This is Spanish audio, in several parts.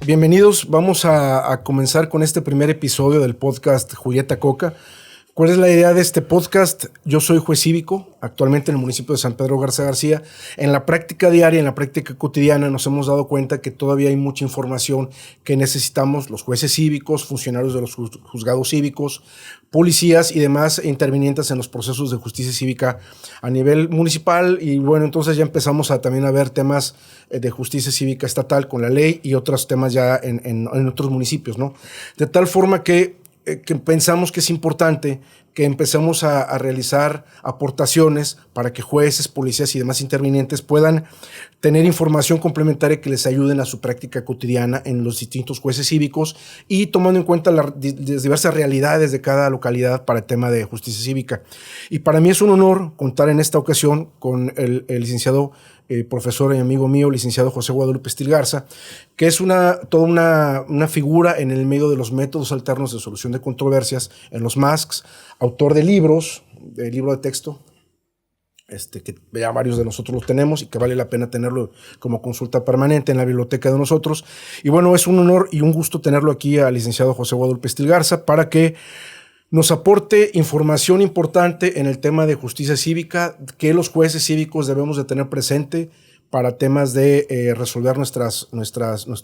Bienvenidos, vamos a comenzar con este primer episodio del podcast Julieta Coca. ¿Cuál es la idea de este podcast? Yo soy juez cívico, actualmente en el municipio de San Pedro Garza García. En la práctica diaria, en la práctica cotidiana, nos hemos dado cuenta que todavía hay mucha información que necesitamos los jueces cívicos, funcionarios de los juzgados cívicos, policías y demás intervinientes en los procesos de justicia cívica a nivel municipal. Y bueno, entonces ya empezamos también a ver temas de justicia cívica estatal con la ley y otros temas ya en otros municipios, ¿no? De tal forma que pensamos que es importante que empecemos a realizar aportaciones para que jueces, policías y demás intervinientes puedan tener información complementaria que les ayuden a su práctica cotidiana en los distintos jueces cívicos y tomando en cuenta las diversas realidades de cada localidad para el tema de justicia cívica. Y para mí es un honor contar en esta ocasión con el licenciado profesor y amigo mío, licenciado José Guadalupe Estil Garza, que es toda una figura en el medio de los métodos alternos de solución de controversias en los MASCs, autor de libros, de libro de texto, que ya varios de nosotros los tenemos y que vale la pena tenerlo como consulta permanente en la biblioteca de nosotros. Y bueno, es un honor y un gusto tenerlo aquí al licenciado José Guadalupe Estil Garza para que nos aporte información importante en el tema de justicia cívica que los jueces cívicos debemos de tener presente para temas de resolver nuestra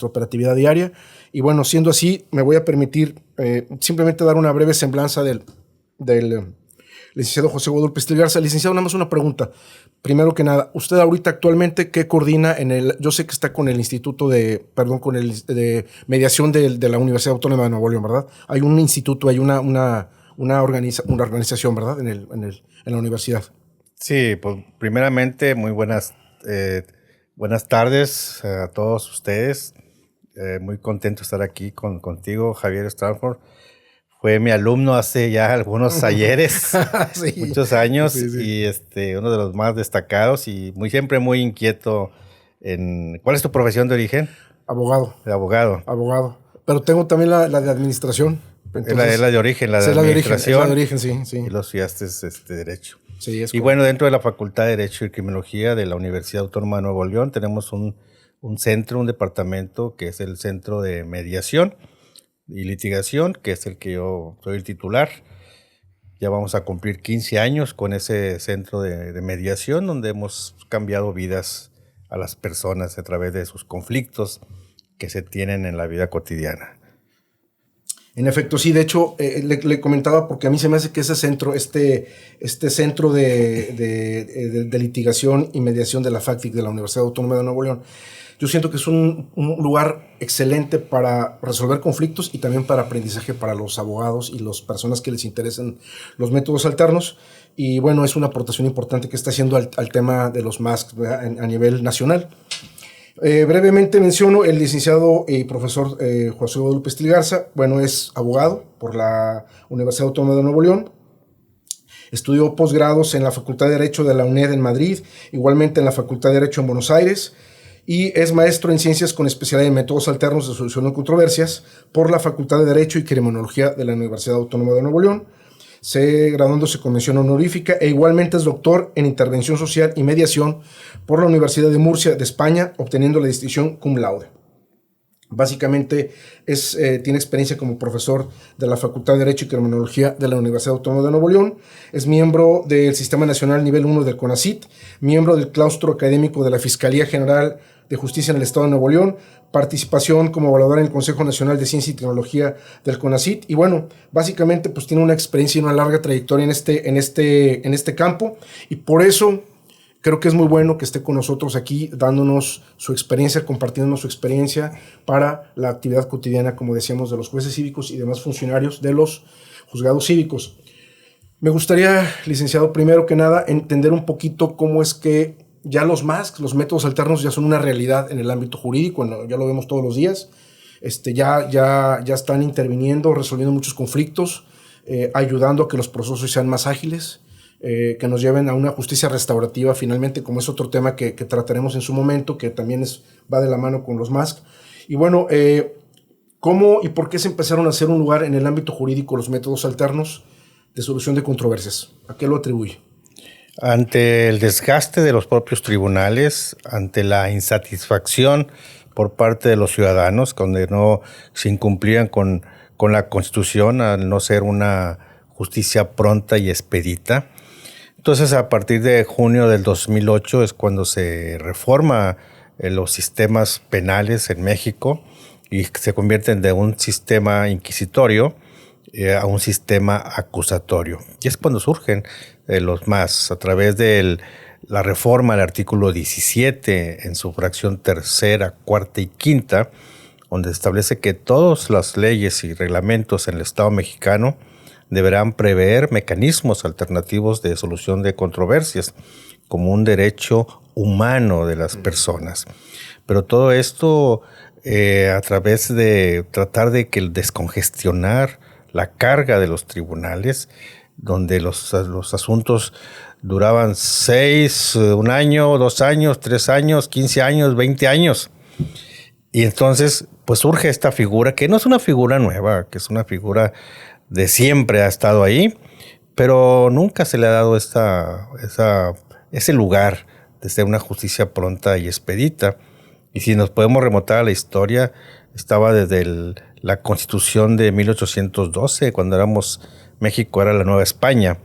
operatividad diaria. Y bueno, siendo así, me voy a permitir simplemente dar una breve semblanza del licenciado José Guadalupe Estil Garza. Licenciado, nada más una pregunta. Primero que nada, usted ahorita actualmente, ¿qué coordina yo sé que está con el Instituto de Mediación de la Universidad Autónoma de Nuevo León, ¿verdad? Hay un instituto, hay una organización, ¿verdad? En la universidad. Sí, pues primeramente, muy buenas tardes a todos ustedes. Muy contento de estar aquí contigo, Javier Stanford. Fue mi alumno hace ya algunos ayeres, sí, muchos años, sí. Y uno de los más destacados y siempre muy inquieto ¿Cuál es tu profesión de origen? Abogado. De abogado. Abogado. Pero tengo también la de administración. Entonces, es la de origen, la de administración. Es la de origen, sí. Y lo estudiaste Derecho. Sí, es y bueno, dentro de la Facultad de Derecho y Criminología de la Universidad Autónoma de Nuevo León tenemos un centro, un departamento que es el Centro de Mediación y Litigación, que es el que yo soy el titular. Ya vamos a cumplir 15 años con ese centro de mediación, donde hemos cambiado vidas a las personas a través de sus conflictos que se tienen en la vida cotidiana. En efecto, sí, de hecho, le comentaba porque a mí se me hace que ese centro, este centro de litigación y mediación de la FACTIC de la Universidad Autónoma de Nuevo León, yo siento que es un lugar excelente para resolver conflictos y también para aprendizaje para los abogados y las personas que les interesan los métodos alternos. Y bueno, es una aportación importante que está haciendo al tema de los MASCs a nivel nacional. Brevemente menciono el licenciado y profesor José Guadalupe Estil Garza. Bueno, es abogado por la Universidad Autónoma de Nuevo León. Estudió posgrados en la Facultad de Derecho de la UNED en Madrid, igualmente en la Facultad de Derecho en Buenos Aires, y es maestro en ciencias con especialidad en métodos alternos de solución de controversias por la Facultad de Derecho y Criminología de la Universidad Autónoma de Nuevo León, graduándose con mención honorífica, e igualmente es doctor en intervención social y mediación por la Universidad de Murcia de España, obteniendo la distinción cum laude. Básicamente tiene experiencia como profesor de la Facultad de Derecho y Criminología de la Universidad Autónoma de Nuevo León, es miembro del Sistema Nacional Nivel 1 del CONACYT, miembro del claustro académico de la Fiscalía General de Justicia en el Estado de Nuevo León, participación como evaluador en el Consejo Nacional de Ciencia y Tecnología del CONACYT, y bueno, básicamente pues tiene una experiencia y una larga trayectoria en este campo, y por eso creo que es muy bueno que esté con nosotros aquí dándonos su experiencia, compartiéndonos su experiencia para la actividad cotidiana, como decíamos, de los jueces cívicos y demás funcionarios de los juzgados cívicos. Me gustaría, licenciado, primero que nada, entender un poquito cómo es que ya los MASC, los métodos alternos, ya son una realidad en el ámbito jurídico, ya lo vemos todos los días. Ya están interviniendo, resolviendo muchos conflictos, ayudando a que los procesos sean más ágiles, que nos lleven a una justicia restaurativa finalmente, como es otro tema que trataremos en su momento, que también va de la mano con los MASC. Y bueno, ¿cómo y por qué se empezaron a hacer un lugar en el ámbito jurídico los métodos alternos de solución de controversias? ¿A qué lo atribuye? Ante el desgaste de los propios tribunales, ante la insatisfacción por parte de los ciudadanos, donde no se incumplían con la Constitución, al no ser una justicia pronta y expedita. Entonces, a partir de junio del 2008 es cuando se reforma los sistemas penales en México y se convierten de un sistema inquisitorio a un sistema acusatorio. Y es cuando surgen los más, a través de la reforma al artículo 17 en su fracción tercera, cuarta y quinta, donde establece que todas las leyes y reglamentos en el Estado mexicano deberán prever mecanismos alternativos de solución de controversias como un derecho humano de las personas. Pero todo esto a través de tratar de descongestionar la carga de los tribunales, donde los asuntos duraban 6, 1 año, 2 años, 3 años, 15 años, 20 años. Y entonces, pues surge esta figura, que no es una figura nueva, que es una figura de siempre, ha estado ahí, pero nunca se le ha dado ese lugar de ser una justicia pronta y expedita. Y si nos podemos remontar a la historia, estaba desde la Constitución de 1812, cuando México era la Nueva España,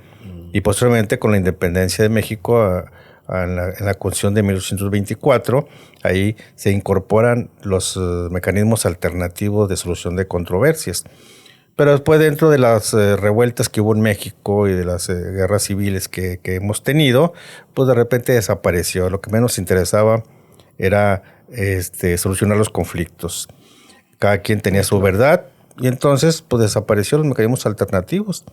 y posteriormente con la independencia de México en la Constitución de 1824, ahí se incorporan los mecanismos alternativos de solución de controversias. Pero después, dentro de las revueltas que hubo en México y de las guerras civiles que hemos tenido, pues de repente desapareció. Lo que menos interesaba era solucionar los conflictos. Cada quien tenía su verdad y entonces pues desaparecieron los mecanismos alternativos.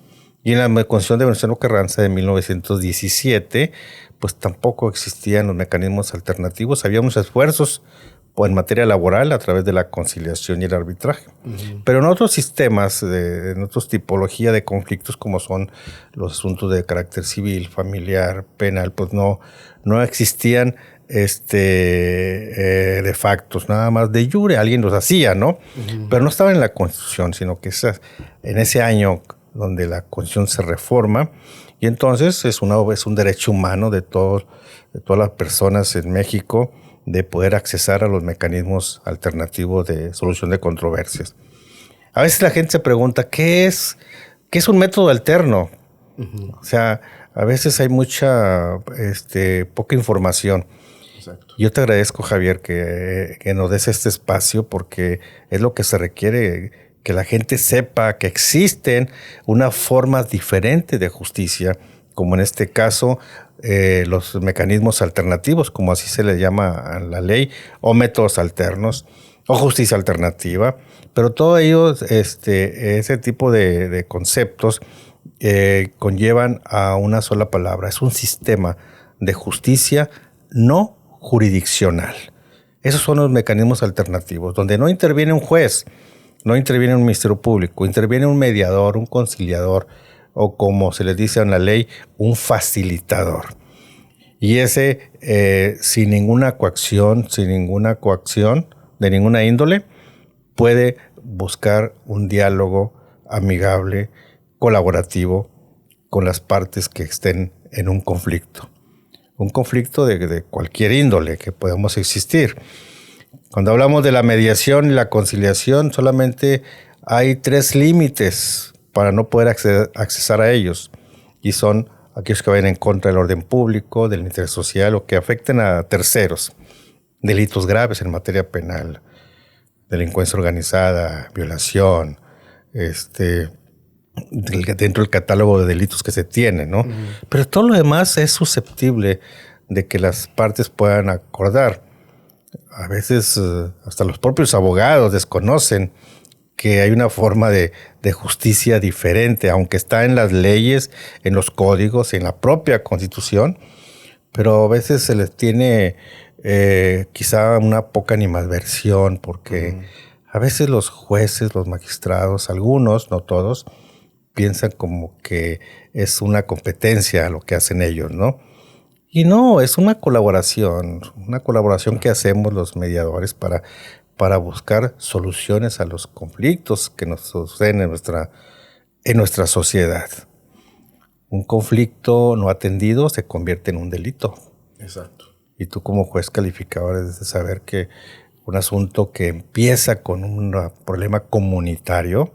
Y en la Constitución de Venustiano Carranza de 1917, pues tampoco existían los mecanismos alternativos. Había unos esfuerzos en materia laboral a través de la conciliación y el arbitraje. Pero en otros sistemas, en otras tipologías de conflictos como son los asuntos de carácter civil, familiar, penal, pues no existían de factos, nada más de jure, alguien los hacía, ¿no? Pero no estaba en la Constitución, sino que en ese año donde la Constitución se reforma, y entonces es un derecho humano de todas las personas en México de poder accesar a los mecanismos alternativos de solución de controversias. A veces la gente se pregunta, ¿qué es un método alterno? O sea, a veces hay poca información. Exacto. Yo te agradezco, Javier, que nos des este espacio, porque es lo que se requiere, que la gente sepa que existen unas formas diferentes de justicia, como en este caso los mecanismos alternativos, como así se le llama a la ley, o métodos alternos, o justicia alternativa. Pero todo ello, ese tipo de conceptos conllevan a una sola palabra. Es un sistema de justicia no jurisdiccional. Esos son los mecanismos alternativos, donde no interviene un juez, no interviene un ministerio público, interviene un mediador, un conciliador, o como se les dice en la ley, un facilitador. Y ese, sin ninguna coacción de ninguna índole, puede buscar un diálogo amigable, colaborativo, con las partes que estén en un conflicto. Un conflicto de cualquier índole que podamos existir. Cuando hablamos de la mediación y la conciliación, solamente hay 3 límites para no poder accesar a ellos, y son aquellos que vayan en contra del orden público, del interés social o que afecten a terceros, delitos graves en materia penal, delincuencia organizada, violación, dentro del catálogo de delitos que se tiene, ¿no? Pero todo lo demás es susceptible de que las partes puedan acordar. A veces hasta los propios abogados desconocen que hay una forma de justicia diferente, aunque está en las leyes, en los códigos, en la propia Constitución, pero a veces se les tiene quizá una poca animadversión, porque a veces los jueces, los magistrados, algunos, no todos, piensan como que es una competencia lo que hacen ellos, ¿no? Y no, es una colaboración que hacemos los mediadores para buscar soluciones a los conflictos que nos suceden en nuestra sociedad. Un conflicto no atendido se convierte en un delito. Exacto. Y tú como juez calificador debes de saber que un asunto que empieza con un problema comunitario,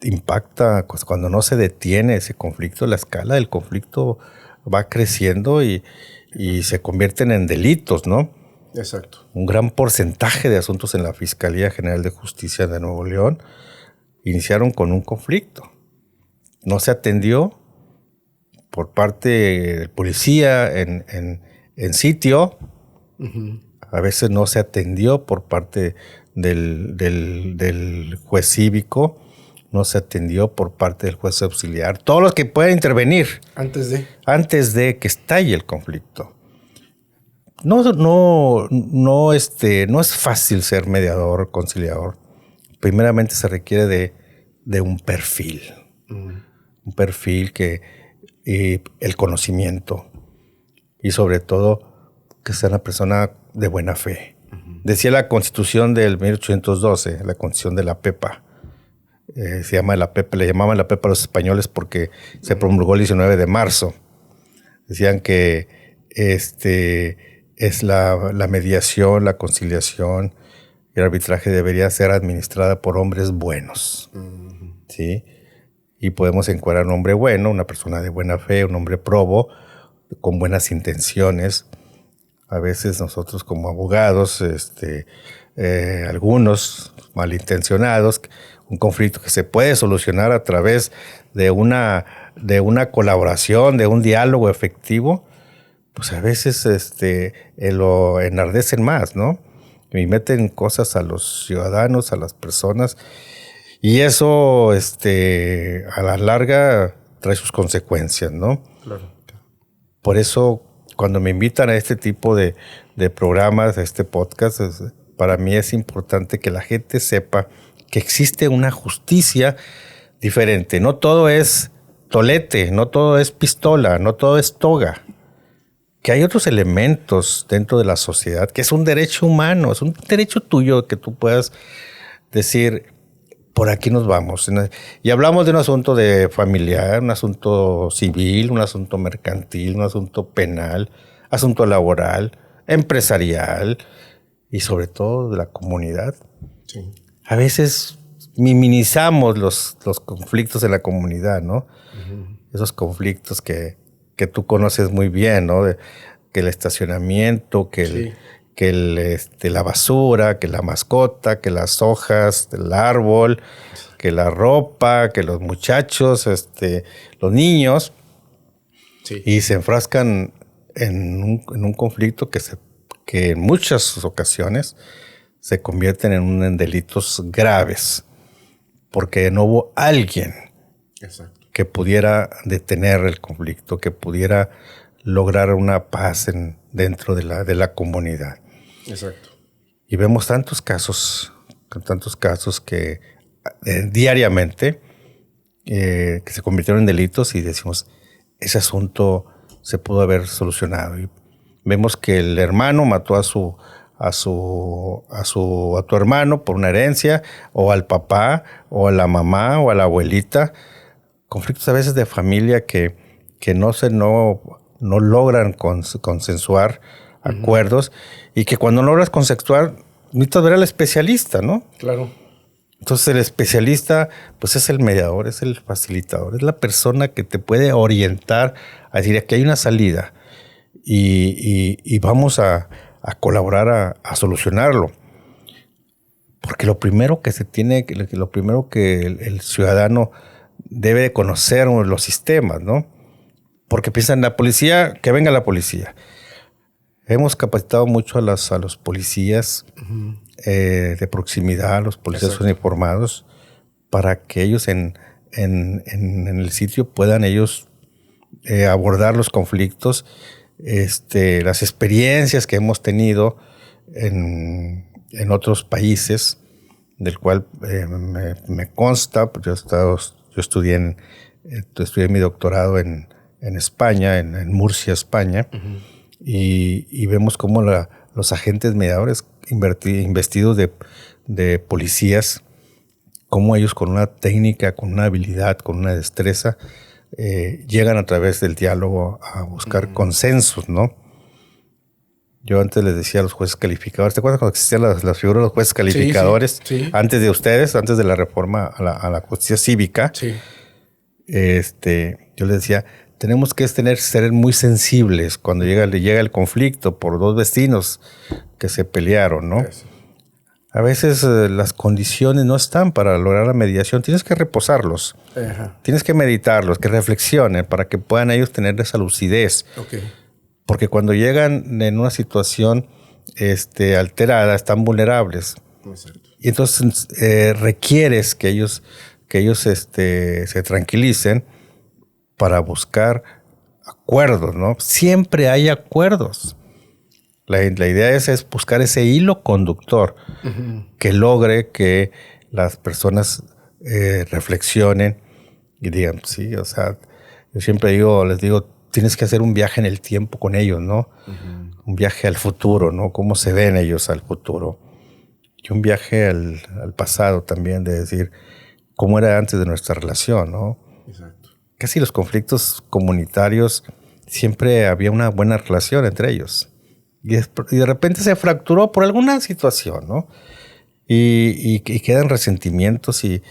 impacta, pues, cuando no se detiene ese conflicto, la escala del conflicto va creciendo y se convierten en delitos, ¿no? Exacto. Un gran porcentaje de asuntos en la Fiscalía General de Justicia de Nuevo León iniciaron con un conflicto. No se atendió por parte del policía en sitio. A veces no se atendió por parte del juez cívico, no se atendió por parte del juez auxiliar. Todos los que puedan intervenir antes de que estalle el conflicto. No es fácil ser mediador, conciliador. Primeramente se requiere de un perfil. Un perfil el conocimiento y sobre todo que sea una persona de buena fe. Decía la Constitución del 1812, la Constitución de la Pepa. Se llama la Pepa, le llamaban la Pepa a los españoles porque se promulgó el 19 de marzo. Decían que es la mediación, la conciliación y el arbitraje debería ser administrada por hombres buenos. ¿Sí? Y podemos encuadrar un hombre bueno, una persona de buena fe, un hombre probo, con buenas intenciones. A veces nosotros como abogados, algunos malintencionados, un conflicto que se puede solucionar a través de una colaboración, de un diálogo efectivo, pues a veces lo enardecen más, ¿no? Y meten cosas a los ciudadanos, a las personas, y eso a la larga trae sus consecuencias, ¿no? Claro. Por eso, cuando me invitan a este tipo de programas, a este podcast, para mí es importante que la gente sepa que existe una justicia diferente. No todo es tolete, no todo es pistola, no todo es toga. Que hay otros elementos dentro de la sociedad, que es un derecho humano, es un derecho tuyo que tú puedas decir, por aquí nos vamos. Y hablamos de un asunto de familiar, un asunto civil, un asunto mercantil, un asunto penal, asunto laboral, empresarial y sobre todo de la comunidad. Sí. A veces minimizamos los conflictos de la comunidad, ¿no? Esos conflictos que tú conoces muy bien, ¿no? Que el estacionamiento, que la basura, que la mascota, que las hojas del árbol, que la ropa, que los muchachos, los niños, y se enfrascan en un conflicto que en muchas ocasiones se convierten en delitos graves, porque no hubo alguien que pudiera detener el conflicto, que pudiera lograr una paz dentro de la comunidad. Exacto. Y vemos tantos casos que diariamente que se convirtieron en delitos y decimos, ese asunto se pudo haber solucionado. Y vemos que el hermano mató a tu hermano por una herencia, o al papá, o a la mamá, o a la abuelita. Conflictos a veces de familia que no logran consensuar acuerdos, y que cuando no logras consensuar necesitas ver al especialista, ¿no? Claro. Entonces el especialista pues es el mediador, es el facilitador, es la persona que te puede orientar a decir, aquí hay una salida y vamos a colaborar a solucionarlo. Porque lo primero que el ciudadano debe de conocer los sistemas, ¿no? Porque piensan la policía, que venga la policía. Hemos capacitado mucho a los policías de proximidad, a los policías uniformados, para que ellos en el sitio puedan ellos abordar los conflictos, las experiencias que hemos tenido en otros países, del cual me consta, yo estudié mi doctorado en España, en Murcia, España, y vemos cómo los agentes mediadores investidos de policías, cómo ellos con una técnica, con una habilidad, con una destreza, llegan a través del diálogo a buscar consensos, ¿no? Yo antes les decía a los jueces calificadores, ¿te acuerdas cuando existían las figuras de los jueces calificadores? Sí, sí, sí. Antes de ustedes, antes de la reforma a la justicia cívica, Sí. Yo les decía, tenemos que ser muy sensibles cuando llega el conflicto por dos vecinos que se pelearon, ¿no? Sí. A veces las condiciones no están para lograr la mediación. Tienes que reposarlos. Ajá. Tienes que meditarlos, que reflexionen para que puedan ellos tener esa lucidez. Ok. Porque cuando llegan en una situación alterada, están vulnerables. Exacto. Y entonces requieres que ellos se tranquilicen para buscar acuerdos, ¿no? Siempre hay acuerdos. La idea es buscar ese hilo conductor que logre que las personas reflexionen y digan, sí, o sea, yo siempre les digo, tienes que hacer un viaje en el tiempo con ellos, ¿no? Un viaje al futuro, ¿no? Cómo se ven ellos al futuro. Y un viaje al pasado también, de decir, cómo era antes de nuestra relación, ¿no? Exacto. Casi los conflictos comunitarios, siempre había una buena relación entre ellos. Y de repente se fracturó por alguna situación, ¿no? Y quedan resentimientos y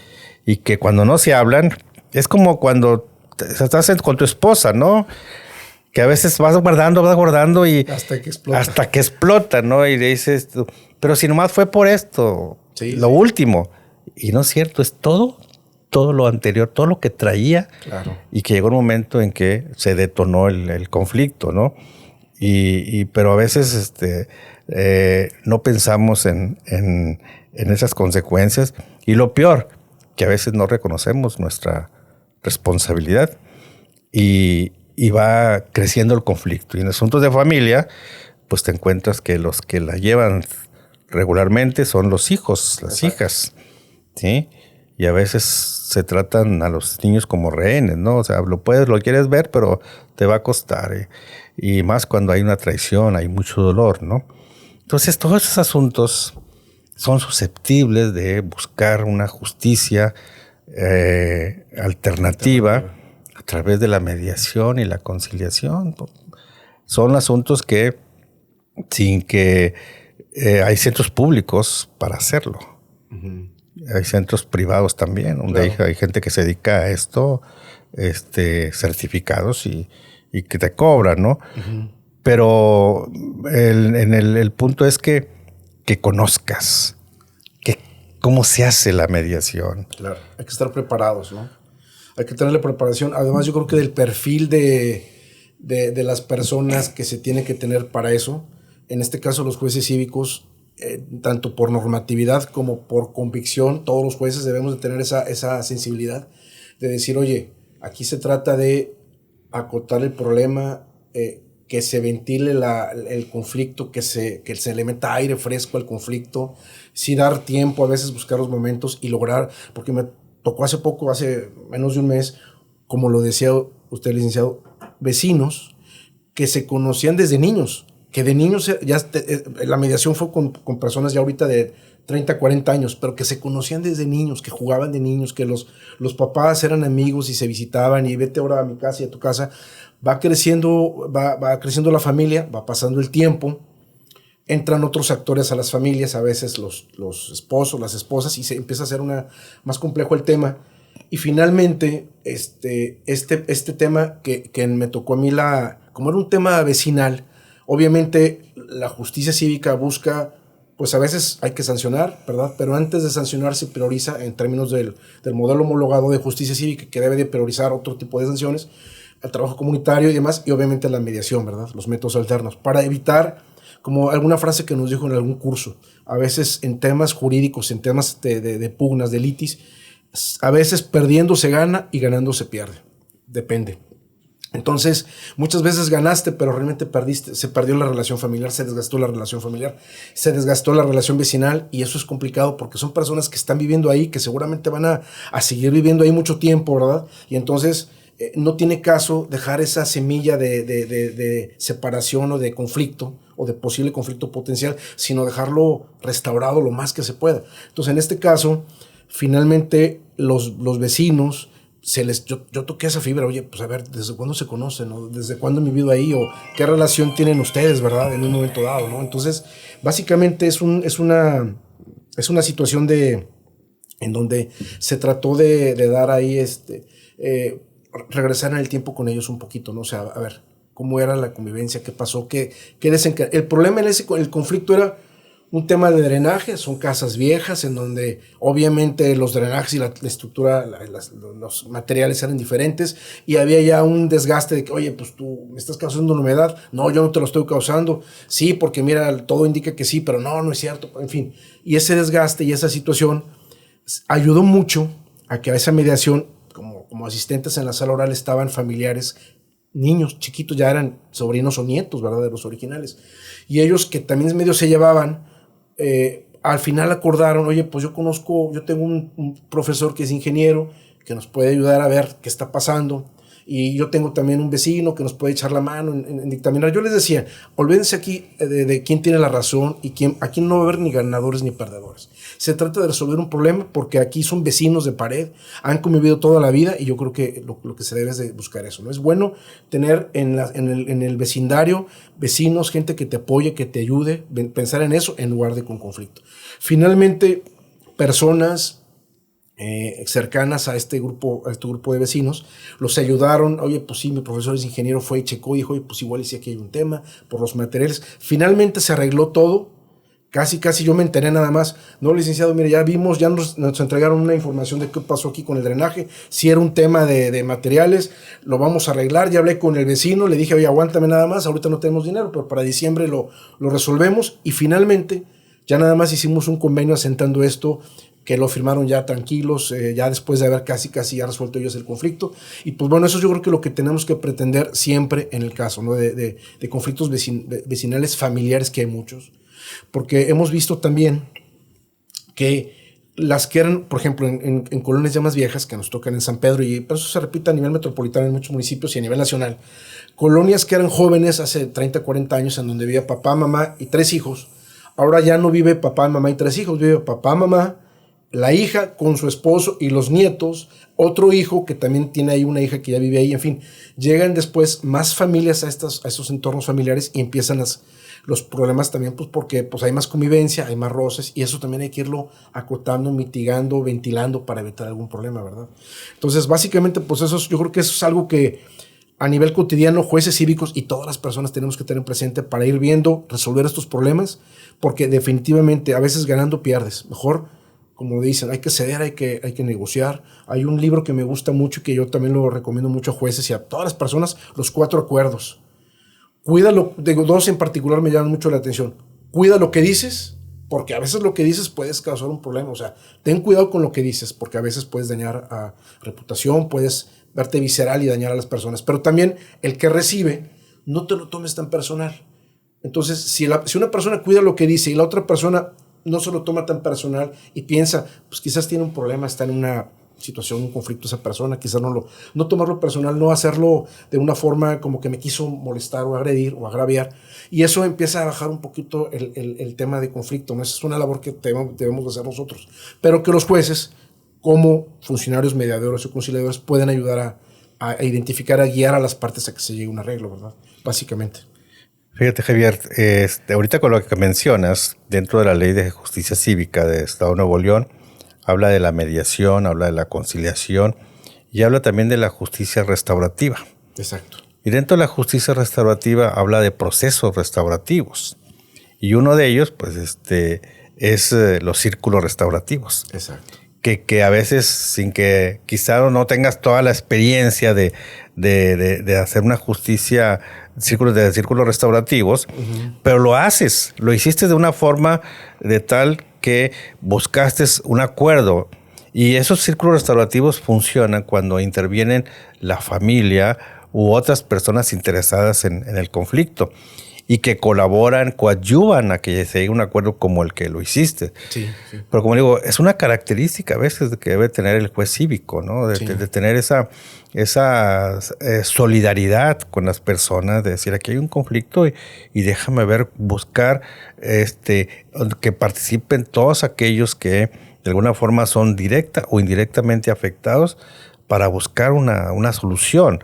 que cuando no se hablan, es como cuando estás con tu esposa, ¿no? Que a veces vas guardando y hasta que explota, ¿no? Y le dices, pero si nomás fue por esto, sí, lo último. Y no es cierto, es todo lo anterior, todo lo que traía. Claro. Y que llegó un momento en que se detonó el conflicto, ¿no? Pero a veces no pensamos en esas consecuencias. Y lo peor, que a veces no reconocemos nuestra responsabilidad. Y va creciendo el conflicto. Y en asuntos de familia, pues te encuentras que los que la llevan regularmente son los hijos, las Exacto. hijas, ¿sí? Y a veces se tratan a los niños como rehenes, ¿no? O sea, lo quieres ver, pero te va a costar. Y más cuando hay una traición, hay mucho dolor, ¿no? Entonces, todos esos asuntos son susceptibles de buscar una justicia alternativa a través de la mediación y la conciliación. Son asuntos que, sin que hay centros públicos para hacerlo. Hay centros privados también, donde claro, hay gente que se dedica a esto, certificados y que te cobran, ¿no? Pero el punto es que conozcas cómo se hace la mediación. Claro, hay que estar preparados, ¿no? Hay que tenerle preparación. Además, yo creo que del perfil de las personas que se tiene que tener para eso, en este caso los jueces cívicos, tanto por normatividad como por convicción, todos los jueces debemos de tener esa sensibilidad de decir, oye, aquí se trata de acotar el problema, que se ventile el conflicto, que se le meta aire fresco al conflicto, sí dar tiempo, a veces buscar los momentos y lograr, porque me tocó hace menos de un mes, como lo decía usted, licenciado, vecinos que se conocían desde niños, que de niños la mediación fue con personas ya ahorita de 30, 40 años, pero que se conocían desde niños, que jugaban de niños, que los papás eran amigos y se visitaban y vete ahora a mi casa y a tu casa. Va creciendo la familia, va pasando el tiempo, entran otros actores a las familias, a veces los esposos, las esposas, y se empieza a hacer más complejo el tema. Y finalmente, este tema que me tocó a mí, como era un tema vecinal, obviamente la justicia cívica busca, pues a veces hay que sancionar, ¿verdad? Pero antes de sancionar se prioriza en términos del modelo homologado de justicia cívica, que debe de priorizar otro tipo de sanciones, el trabajo comunitario y demás, y obviamente la mediación, ¿verdad? Los métodos alternos, para evitar, como alguna frase que nos dijo en algún curso, a veces en temas jurídicos, en temas de pugnas, de litis, a veces perdiendo se gana y ganando se pierde, depende. Entonces, muchas veces ganaste, pero realmente perdiste, se perdió la relación familiar, se desgastó la relación familiar, se desgastó la relación vecinal, y eso es complicado porque son personas que están viviendo ahí, que seguramente van a seguir viviendo ahí mucho tiempo, ¿verdad? Y entonces no tiene caso dejar esa semilla de separación o de conflicto, o de posible conflicto potencial, sino dejarlo restaurado lo más que se pueda. Entonces, en este caso, finalmente los vecinos yo toqué esa fibra, oye, pues a ver, ¿desde cuándo se conocen? ¿No? ¿Desde cuándo han vivido ahí? ¿O qué relación tienen ustedes, verdad? En un momento dado, ¿no? Entonces, básicamente es una situación en donde se trató de dar ahí, regresar en el tiempo con ellos un poquito, ¿no? O sea, a ver, ¿cómo era la convivencia? ¿Qué pasó? El problema el conflicto era un tema de drenaje. Son casas viejas en donde obviamente los drenajes y la estructura, los materiales eran diferentes, y había ya un desgaste de que, oye, pues tú me estás causando una humedad. No, yo no te lo estoy causando. Sí, porque mira, todo indica que sí, pero no es cierto. En fin, y ese desgaste y esa situación ayudó mucho a que a esa mediación, como asistentes en la sala oral, estaban familiares, niños chiquitos, ya eran sobrinos o nietos, ¿verdad?, de los originales. Y ellos, que también medio se llevaban, al final acordaron, oye, pues yo tengo un profesor que es ingeniero, que nos puede ayudar a ver qué está pasando, y yo tengo también un vecino que nos puede echar la mano en dictaminar. Yo les decía, olvídense aquí de quién tiene la razón y aquí no va a haber ni ganadores ni perdedores. Se trata de resolver un problema, porque aquí son vecinos de pared, han convivido toda la vida, y yo creo que lo que se debe es de buscar eso, ¿no? Es bueno tener en el vecindario vecinos, gente que te apoye, que te ayude, pensar en eso en lugar de con conflicto. Finalmente, personas cercanas a este grupo de vecinos los ayudaron. Oye, pues sí, mi profesor es ingeniero, fue y checó y dijo, oye, pues igual y si aquí hay un tema por los materiales. Finalmente se arregló todo. Casi yo me enteré nada más. No, licenciado, mire, ya vimos, ya nos entregaron una información de qué pasó aquí con el drenaje. Si era un tema de materiales, lo vamos a arreglar. Ya hablé con el vecino, le dije, oye, aguántame nada más, ahorita no tenemos dinero, pero para diciembre lo resolvemos. Y finalmente, ya nada más hicimos un convenio asentando esto, que lo firmaron ya tranquilos, ya después de haber casi ya resuelto ellos el conflicto. Y pues bueno, eso yo creo que lo que tenemos que pretender siempre en el caso, ¿no?, de conflictos vecinales familiares, que hay muchos. Porque hemos visto también que las que eran, por ejemplo, en colonias ya más viejas, que nos tocan en San Pedro, y eso se repite a nivel metropolitano en muchos municipios y a nivel nacional, colonias que eran jóvenes hace 30, 40 años, en donde vivía papá, mamá y 3 hijos. Ahora ya no vive papá, mamá y 3 hijos, vive papá, mamá, la hija con su esposo y los nietos, otro hijo que también tiene ahí una hija que ya vive ahí. En fin, llegan después más familias a estos entornos familiares, y empiezan los problemas también, pues porque pues hay más convivencia, hay más roces, y eso también hay que irlo acotando, mitigando, ventilando para evitar algún problema, ¿verdad? Entonces, básicamente, pues yo creo que eso es algo que a nivel cotidiano, jueces cívicos y todas las personas tenemos que tener presente para ir viendo, resolver estos problemas, porque definitivamente a veces ganando pierdes. Mejor, como dicen, hay que ceder, hay que negociar. Hay un libro que me gusta mucho y que yo también lo recomiendo mucho a jueces y a todas las personas, Los 4 Acuerdos. Cuídalo, de 2 en particular me llaman mucho la atención. Cuida lo que dices, porque a veces lo que dices puedes causar un problema. O sea, ten cuidado con lo que dices, porque a veces puedes dañar a reputación, puedes verte visceral y dañar a las personas. Pero también el que recibe, no te lo tomes tan personal. Entonces, si una persona cuida lo que dice y la otra persona no se lo toma tan personal y piensa, pues quizás tiene un problema, está en una situación, un conflicto esa persona, quizás no tomarlo personal, no hacerlo de una forma como que me quiso molestar o agredir o agraviar, y eso empieza a bajar un poquito el tema de conflicto, ¿no? Esa es una labor que debemos hacer nosotros, pero que los jueces, como funcionarios mediadores o conciliadores, pueden ayudar a identificar, a guiar a las partes a que se llegue a un arreglo, ¿verdad? Básicamente. Fíjate, Javier, ahorita con lo que mencionas, dentro de la Ley de Justicia Cívica de Estado de Nuevo León, habla de la mediación, habla de la conciliación y habla también de la justicia restaurativa. Exacto. Y dentro de la justicia restaurativa habla de procesos restaurativos. Y uno de ellos, pues, es los círculos restaurativos. Exacto. Que a veces, sin que quizá no tengas toda la experiencia de hacer una justicia, círculos restaurativos, pero lo hiciste de una forma de tal que buscaste un acuerdo. Y esos círculos restaurativos funcionan cuando intervienen la familia u otras personas interesadas en el conflicto, y que colaboran, coadyuvan a que se llegue a un acuerdo como el que lo hiciste. Sí, sí. Pero como digo, es una característica a veces que debe tener el juez cívico, ¿no? De tener esa solidaridad con las personas, de decir, aquí hay un conflicto y déjame buscar que participen todos aquellos que de alguna forma son directa o indirectamente afectados, para buscar una solución,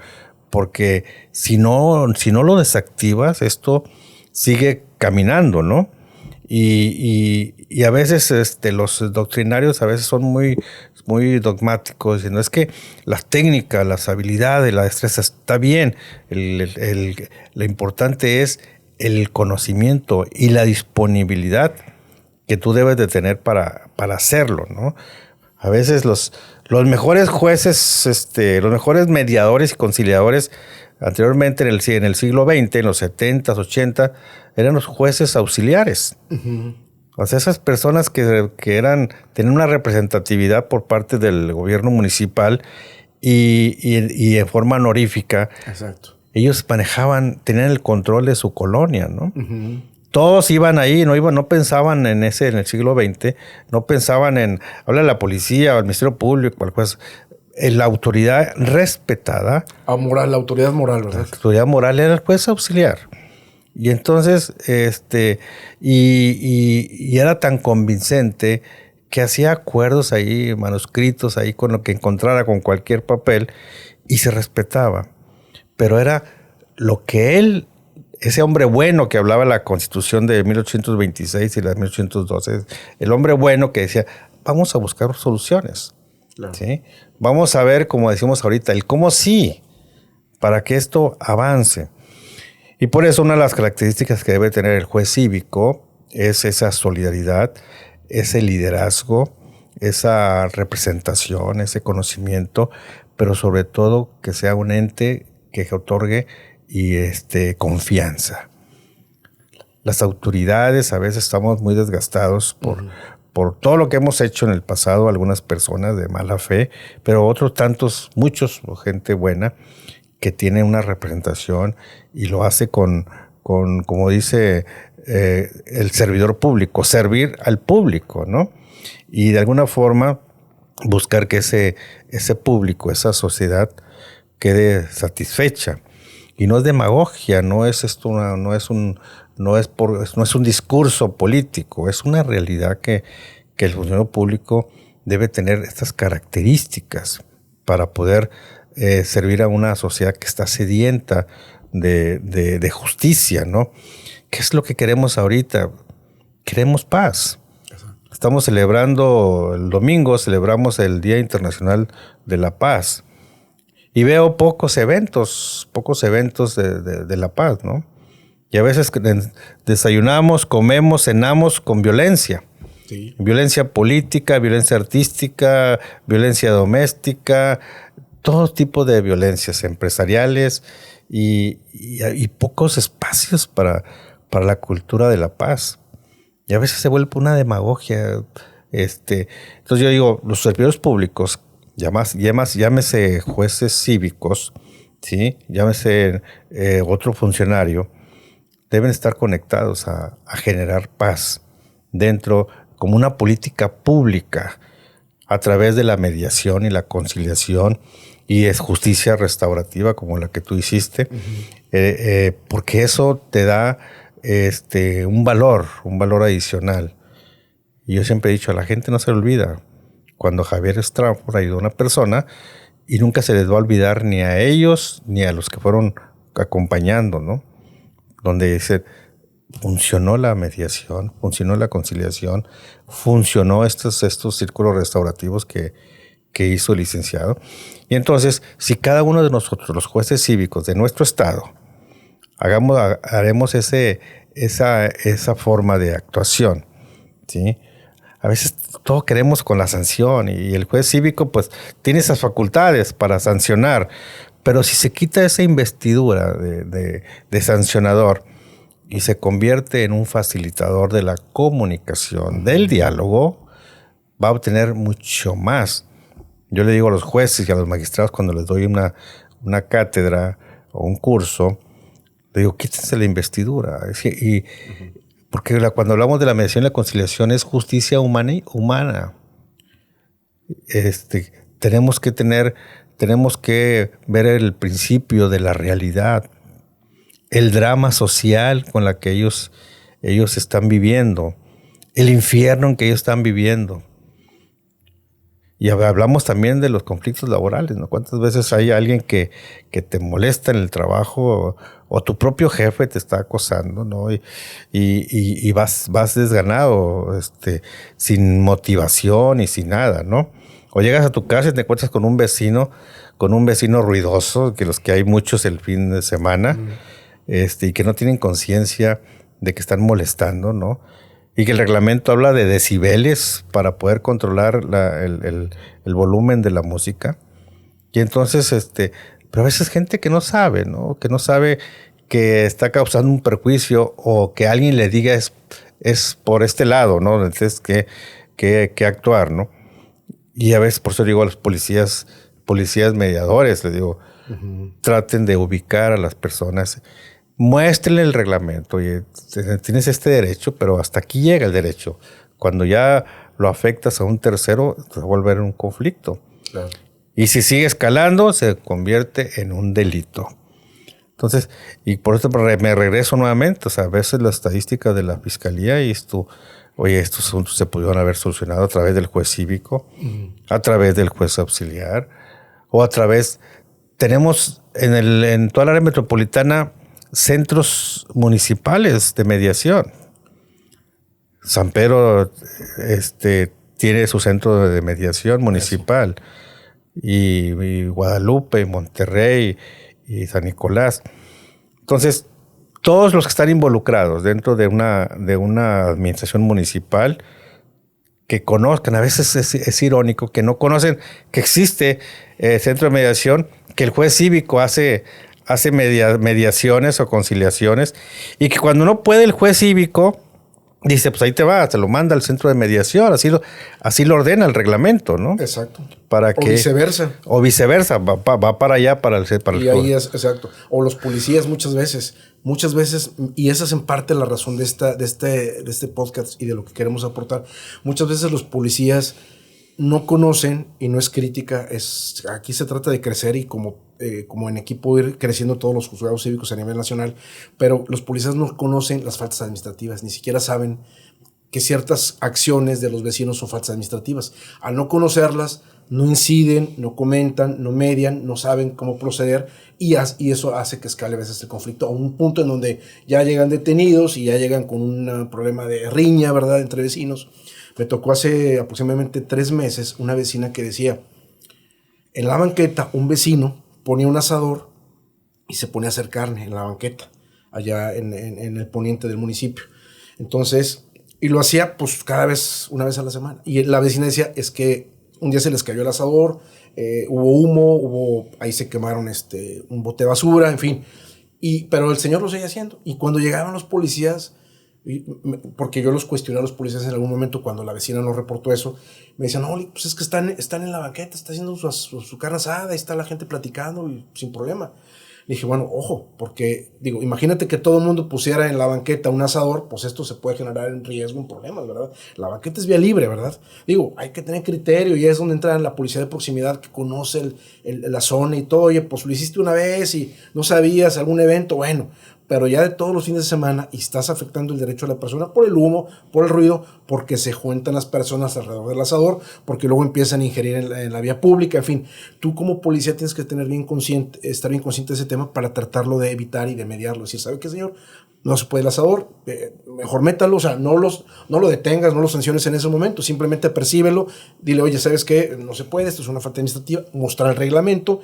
porque si no lo desactivas, esto sigue caminando, ¿no? Y a veces los doctrinarios a veces son muy dogmáticos, diciendo es que las técnicas, las habilidades, la destreza está bien, lo importante es el conocimiento y la disponibilidad que tú debes de tener para hacerlo, ¿no? A veces los mejores jueces, los mejores mediadores y conciliadores anteriormente en el siglo XX, en los 70s, 80, eran los jueces auxiliares. Uh-huh. O sea, esas personas que tenían una representatividad por parte del gobierno municipal y en forma honorífica. Exacto. Ellos tenían el control de su colonia, ¿no? Uh-huh. Todos iban ahí, no pensaban en el siglo XX, no pensaban en hablar de la policía o el Ministerio Público, cualquier cosa. La autoridad respetada. La autoridad moral, ¿verdad? La autoridad moral era el juez auxiliar. Y entonces, y era tan convincente que hacía acuerdos ahí, manuscritos ahí con lo que encontrara, con cualquier papel, y se respetaba. Pero era lo que ese hombre bueno que hablaba la Constitución de 1826 y la de 1812, el hombre bueno que decía, vamos a buscar soluciones. Claro. ¿Sí? Vamos a ver, como decimos ahorita, el cómo sí, para que esto avance. Y por eso una de las características que debe tener el juez cívico es esa solidaridad, ese liderazgo, esa representación, ese conocimiento, pero sobre todo que sea un ente que otorgue confianza. Las autoridades a veces estamos muy desgastados por todo lo que hemos hecho en el pasado, algunas personas de mala fe, pero otros tantos, muchos, gente buena, que tiene una representación y lo hace con como dice el servidor público, servir al público, ¿no? Y de alguna forma buscar que ese público, esa sociedad quede satisfecha. Y no es demagogia, no es un discurso político, es una realidad que el funcionario público debe tener estas características para poder servir a una sociedad que está sedienta de justicia, ¿no? ¿Qué es lo que queremos ahorita? Queremos paz. Estamos celebrando, el domingo celebramos el Día Internacional de la Paz. Y veo pocos eventos de la paz, ¿no? Y a veces desayunamos, comemos, cenamos con violencia. Sí. Violencia política, violencia artística, violencia doméstica, todo tipo de violencias empresariales y pocos espacios para la cultura de la paz. Y a veces se vuelve una demagogia. Entonces yo digo, los servidores públicos, llámese jueces cívicos, ¿sí? Llámese otro funcionario, deben estar conectados a generar paz dentro, como una política pública, a través de la mediación y la conciliación, y es justicia restaurativa como la que tú hiciste, uh-huh. Porque eso te da un valor adicional. Y yo siempre he dicho, a la gente no se le olvida cuando Javier Stratford ayudó a una persona, y nunca se les va a olvidar ni a ellos ni a los que fueron acompañando, ¿no? Donde dice, funcionó la mediación, funcionó la conciliación, funcionó estos círculos restaurativos que hizo el licenciado. Y entonces, si cada uno de nosotros, los jueces cívicos de nuestro estado, haremos esa forma de actuación, ¿sí? A veces todo queremos con la sanción y el juez cívico pues tiene esas facultades para sancionar, pero si se quita esa investidura de sancionador y se convierte en un facilitador de la comunicación, del diálogo, va a obtener mucho más. Yo le digo a los jueces y a los magistrados cuando les doy una cátedra o un curso, le digo, quítense la investidura. Porque cuando hablamos de la mediación y la conciliación es justicia humana. Tenemos que ver el principio de la realidad, el drama social con la que ellos están viviendo, el infierno en que ellos están viviendo. Y hablamos también de los conflictos laborales, ¿no? ¿Cuántas veces hay alguien que te molesta en el trabajo o tu propio jefe te está acosando, ¿no? Y vas desganado, sin motivación y sin nada, ¿no? O llegas a tu casa y te encuentras con un vecino ruidoso, que los que hay muchos el fin de semana, y que no tienen conciencia de que están molestando, ¿no? Y que el reglamento habla de decibeles para poder controlar el volumen de la música. Y entonces, pero a veces gente que no sabe, ¿no? Que no sabe que está causando un perjuicio o que alguien le diga es por este lado, ¿no? Entonces, que actuar, ¿no? Y a veces, por eso digo a los policías mediadores, les digo, traten de ubicar a las personas. Muéstrenle el reglamento. Oye, tienes este derecho, pero hasta aquí llega el derecho. Cuando ya lo afectas a un tercero, se va a volver un conflicto. Claro. Y si sigue escalando, se convierte en un delito. Entonces, y por eso me regreso nuevamente. O sea, a veces las estadísticas de la fiscalía y estos asuntos se pudieron haber solucionado a través del juez cívico, a través del juez auxiliar, o a través. Tenemos en toda la área metropolitana centros municipales de mediación. San Pedro tiene su centro de mediación municipal. Y Guadalupe, y Monterrey, y San Nicolás. Entonces, todos los que están involucrados dentro de una administración municipal que conozcan, a veces es irónico, que no conocen que existe centro de mediación, que el juez cívico hace mediaciones o conciliaciones, y que cuando no puede el juez cívico, dice, pues ahí te va, te lo manda al centro de mediación, así lo ordena el reglamento, ¿no? Exacto. O viceversa, va para allá, para el y ahí es, exacto. O los policías muchas veces, y esa es en parte la razón de este podcast y de lo que queremos aportar. Muchas veces los policías no conocen, y no es crítica, aquí se trata de crecer y como en equipo ir creciendo todos los juzgados cívicos a nivel nacional, pero los policías no conocen las faltas administrativas, ni siquiera saben que ciertas acciones de los vecinos son faltas administrativas. Al no conocerlas, no inciden, no comentan, no median, no saben cómo proceder, y eso hace que escale a veces el conflicto a un punto en donde ya llegan detenidos y ya llegan con un problema de riña, ¿verdad?, entre vecinos. Me tocó hace aproximadamente 3 meses una vecina que decía, en la banqueta un vecino ponía un asador y se ponía a hacer carne en la banqueta, allá en el poniente del municipio. Entonces, y lo hacía pues una vez a la semana. Y la vecina decía, es que un día se les cayó el asador, hubo humo, ahí se quemaron un bote de basura, en fin. Pero el señor lo seguía haciendo. Y cuando llegaban los policías, porque yo los cuestioné a los policías en algún momento cuando la vecina nos reportó eso, me decían, no, pues es que están en la banqueta, está haciendo su carne asada, ahí está la gente platicando y sin problema. Le dije, bueno, ojo, porque digo, imagínate que todo el mundo pusiera en la banqueta un asador, pues esto se puede generar en riesgo, en problemas, ¿verdad? La banqueta es vía libre, ¿verdad? Digo, hay que tener criterio, y es donde entra la policía de proximidad que conoce la zona y todo. Oye, pues lo hiciste una vez y no sabías, algún evento, bueno, pero ya de todos los fines de semana, y estás afectando el derecho de la persona por el humo, por el ruido, porque se juntan las personas alrededor del asador, porque luego empiezan a ingerir en la vía pública, en fin. Tú como policía tienes que estar bien consciente de ese tema para tratarlo de evitar y de mediarlo. Decir, ¿sabe qué, señor? No se puede el asador, mejor métalo, o sea, no lo detengas, no lo sanciones en ese momento, simplemente percíbelo, dile, oye, ¿sabes qué? No se puede, esto es una falta administrativa, mostrar el reglamento,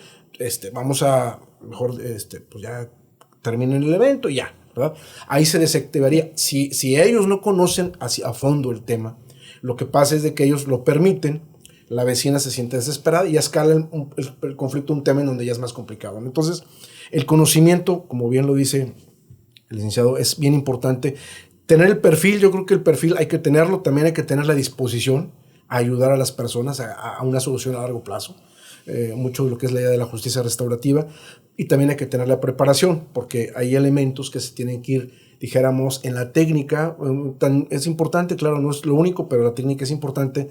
vamos a, mejor, pues ya terminen el evento y ya, ¿verdad? Ahí se desactivaría. Si ellos no conocen a fondo el tema, lo que pasa es de que ellos lo permiten, la vecina se siente desesperada y escala el conflicto a un tema en donde ya es más complicado, ¿no? Entonces, el conocimiento, como bien lo dice el licenciado, es bien importante. Tener el perfil, yo creo que el perfil hay que tenerlo, también hay que tener la disposición a ayudar a las personas a una solución a largo plazo. Mucho de lo que es la idea de la justicia restaurativa, y también hay que tener la preparación, porque hay elementos que se tienen que ir, dijéramos, en la técnica. Es importante, claro, no es lo único, pero la técnica es importante,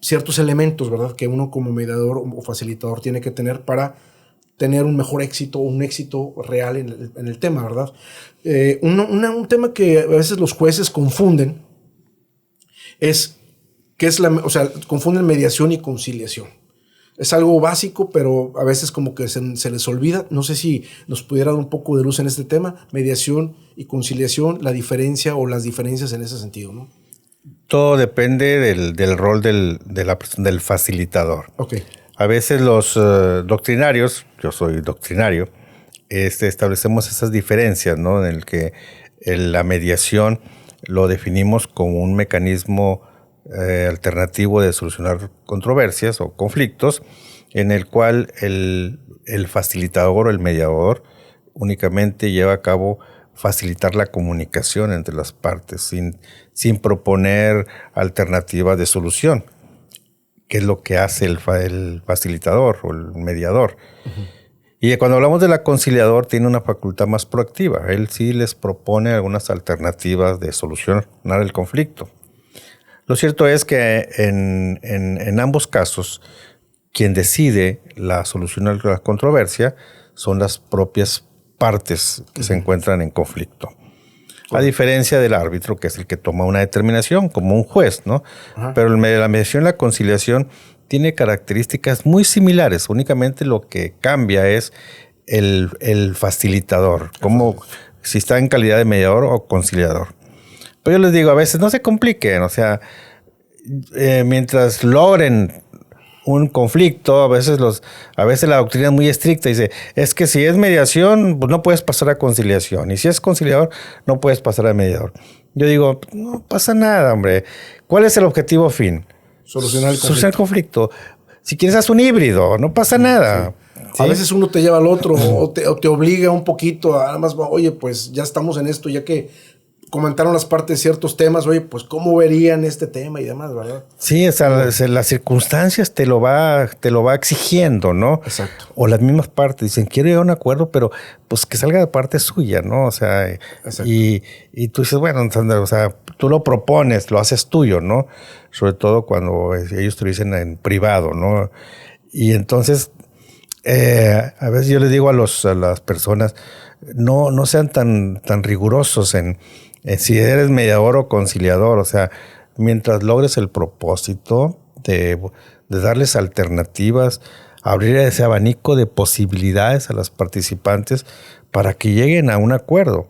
ciertos elementos, ¿verdad?, que uno como mediador o facilitador tiene que tener para tener un mejor éxito, un éxito real en el tema, ¿verdad? Un tema que a veces los jueces confunden es ¿qué es o sea, confunden mediación y conciliación? Es algo básico, pero a veces como que se les olvida. No sé si nos pudiera dar un poco de luz en este tema, mediación y conciliación, la diferencia o las diferencias en ese sentido, ¿no? Todo depende del rol del facilitador. Okay. A veces los doctrinarios, yo soy doctrinario, establecemos esas diferencias, ¿no? En el que la mediación lo definimos como un mecanismo alternativo de solucionar controversias o conflictos, en el cual el facilitador o el mediador únicamente lleva a cabo facilitar la comunicación entre las partes sin proponer alternativas de solución, que es lo que hace el facilitador o el mediador. Uh-huh. Y cuando hablamos del conciliador, tiene una facultad más proactiva. Él sí les propone algunas alternativas de solucionar el conflicto. Lo cierto es que en ambos casos, quien decide la solución a la controversia son las propias partes que se encuentran en conflicto. A diferencia del árbitro, que es el que toma una determinación, como un juez, ¿no? Ajá. Pero la mediación y la conciliación tiene características muy similares. Únicamente lo que cambia es el facilitador, como si está en calidad de mediador o conciliador. Pero yo les digo, a veces no se compliquen, o sea, mientras logren un conflicto, a veces la doctrina es muy estricta, dice, es que si es mediación, pues no puedes pasar a conciliación, y si es conciliador, no puedes pasar a mediador. Yo digo, no pasa nada, hombre. ¿Cuál es el objetivo fin? Solucionar el conflicto. Solucionar el conflicto. Si quieres, haz un híbrido, no pasa nada. ¿Sí? A veces uno te lleva al otro o te obliga un poquito a nada más, oye, pues ya estamos en esto, ya que comentaron las partes de ciertos temas, oye, pues cómo verían este tema y demás, ¿verdad? Sí, o sea, las circunstancias te lo va exigiendo, ¿no? Exacto. O las mismas partes dicen, quiero llegar a un acuerdo, pero pues que salga de parte suya, ¿no? O sea, y tú dices, bueno, o sea, tú lo propones, lo haces tuyo, ¿no? Sobre todo cuando ellos te lo dicen en privado, ¿no? Y entonces, a veces yo les digo a las personas, no sean tan rigurosos en si eres mediador o conciliador, o sea, mientras logres el propósito de darles alternativas, abrir ese abanico de posibilidades a los participantes para que lleguen a un acuerdo.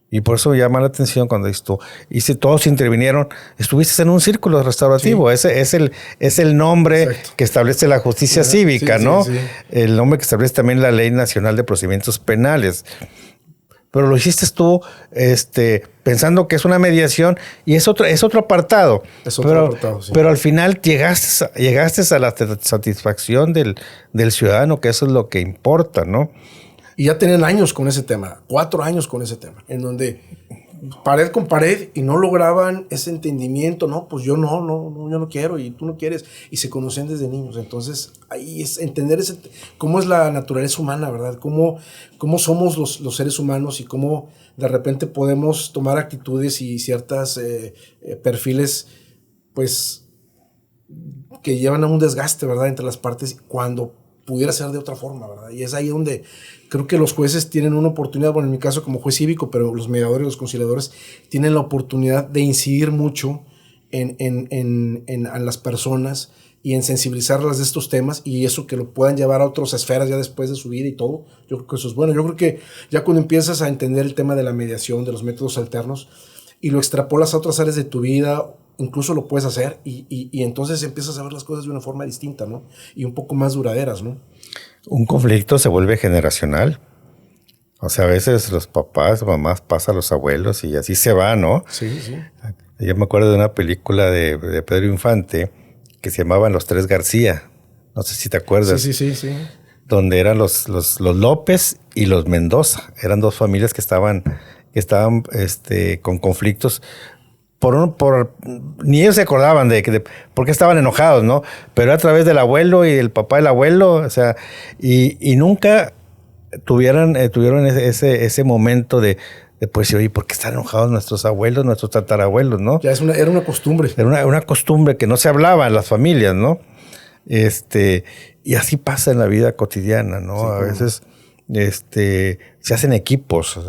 Y por eso llama la atención cuando dices tú, y si todos intervinieron, estuviste en un círculo restaurativo. Sí. Ese es el nombre Exacto. que establece la justicia cívica, sí, ¿no? Sí, sí. El nombre que establece también la Ley Nacional de Procedimientos Penales. Pero lo hiciste tú pensando que es una mediación y es otro apartado. Es otro apartado, sí. Pero al final llegaste a la satisfacción del ciudadano, que eso es lo que importa, ¿no? Y ya tienen años con ese tema, 4 años con ese tema, en donde pared con pared y no lograban ese entendimiento, no, pues yo no quiero y tú no quieres, y se conocen desde niños. Entonces ahí es entender cómo es la naturaleza humana, ¿verdad? Cómo somos los seres humanos y cómo de repente podemos tomar actitudes y ciertas perfiles, pues, que llevan a un desgaste, ¿verdad? Entre las partes cuando pudiera ser de otra forma, ¿verdad? Y es ahí donde creo que los jueces tienen una oportunidad, bueno, en mi caso como juez cívico, pero los mediadores, los conciliadores tienen la oportunidad de incidir mucho en las personas y en sensibilizarlas de estos temas y eso que lo puedan llevar a otras esferas ya después de su vida y todo. Yo creo que eso es bueno. Yo creo que ya cuando empiezas a entender el tema de la mediación, de los métodos alternos y lo extrapolas a otras áreas de tu vida, incluso lo puedes hacer y entonces empiezas a ver las cosas de una forma distinta, ¿no? Y un poco más duraderas, ¿no? Un conflicto se vuelve generacional. O sea, a veces los papás o mamás pasan a los abuelos y así se va, ¿no? Sí, sí. Yo me acuerdo de una película de Pedro Infante que se llamaban Los Tres García. No sé si te acuerdas. Sí. Donde eran los López y los Mendoza. Eran dos familias que estaban con conflictos. Ni ellos se acordaban de por qué estaban enojados, ¿no? Pero a través del abuelo y del papá del abuelo, o sea, y nunca tuvieron ese momento de pues, oye, ¿por qué están enojados nuestros abuelos, nuestros tatarabuelos, no? Ya era una costumbre. Era una costumbre que no se hablaba en las familias, ¿no? Y así pasa en la vida cotidiana, ¿no? Sí, a veces se hacen equipos,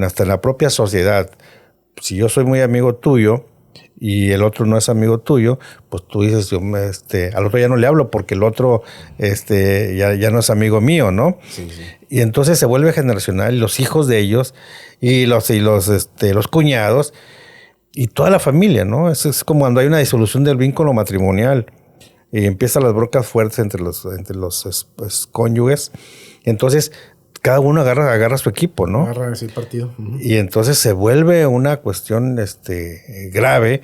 hasta en la propia sociedad. Si yo soy muy amigo tuyo y el otro no es amigo tuyo, pues tú dices, al otro ya no le hablo porque el otro ya no es amigo mío, ¿no? Sí, sí. Y entonces se vuelve generacional y los hijos de ellos y los cuñados y toda la familia, ¿no? Es como cuando hay una disolución del vínculo matrimonial y empiezan las broncas fuertes entre los cónyuges. Entonces cada uno agarra su equipo, ¿no? Agarra ese partido. Uh-huh. Y entonces se vuelve una cuestión grave,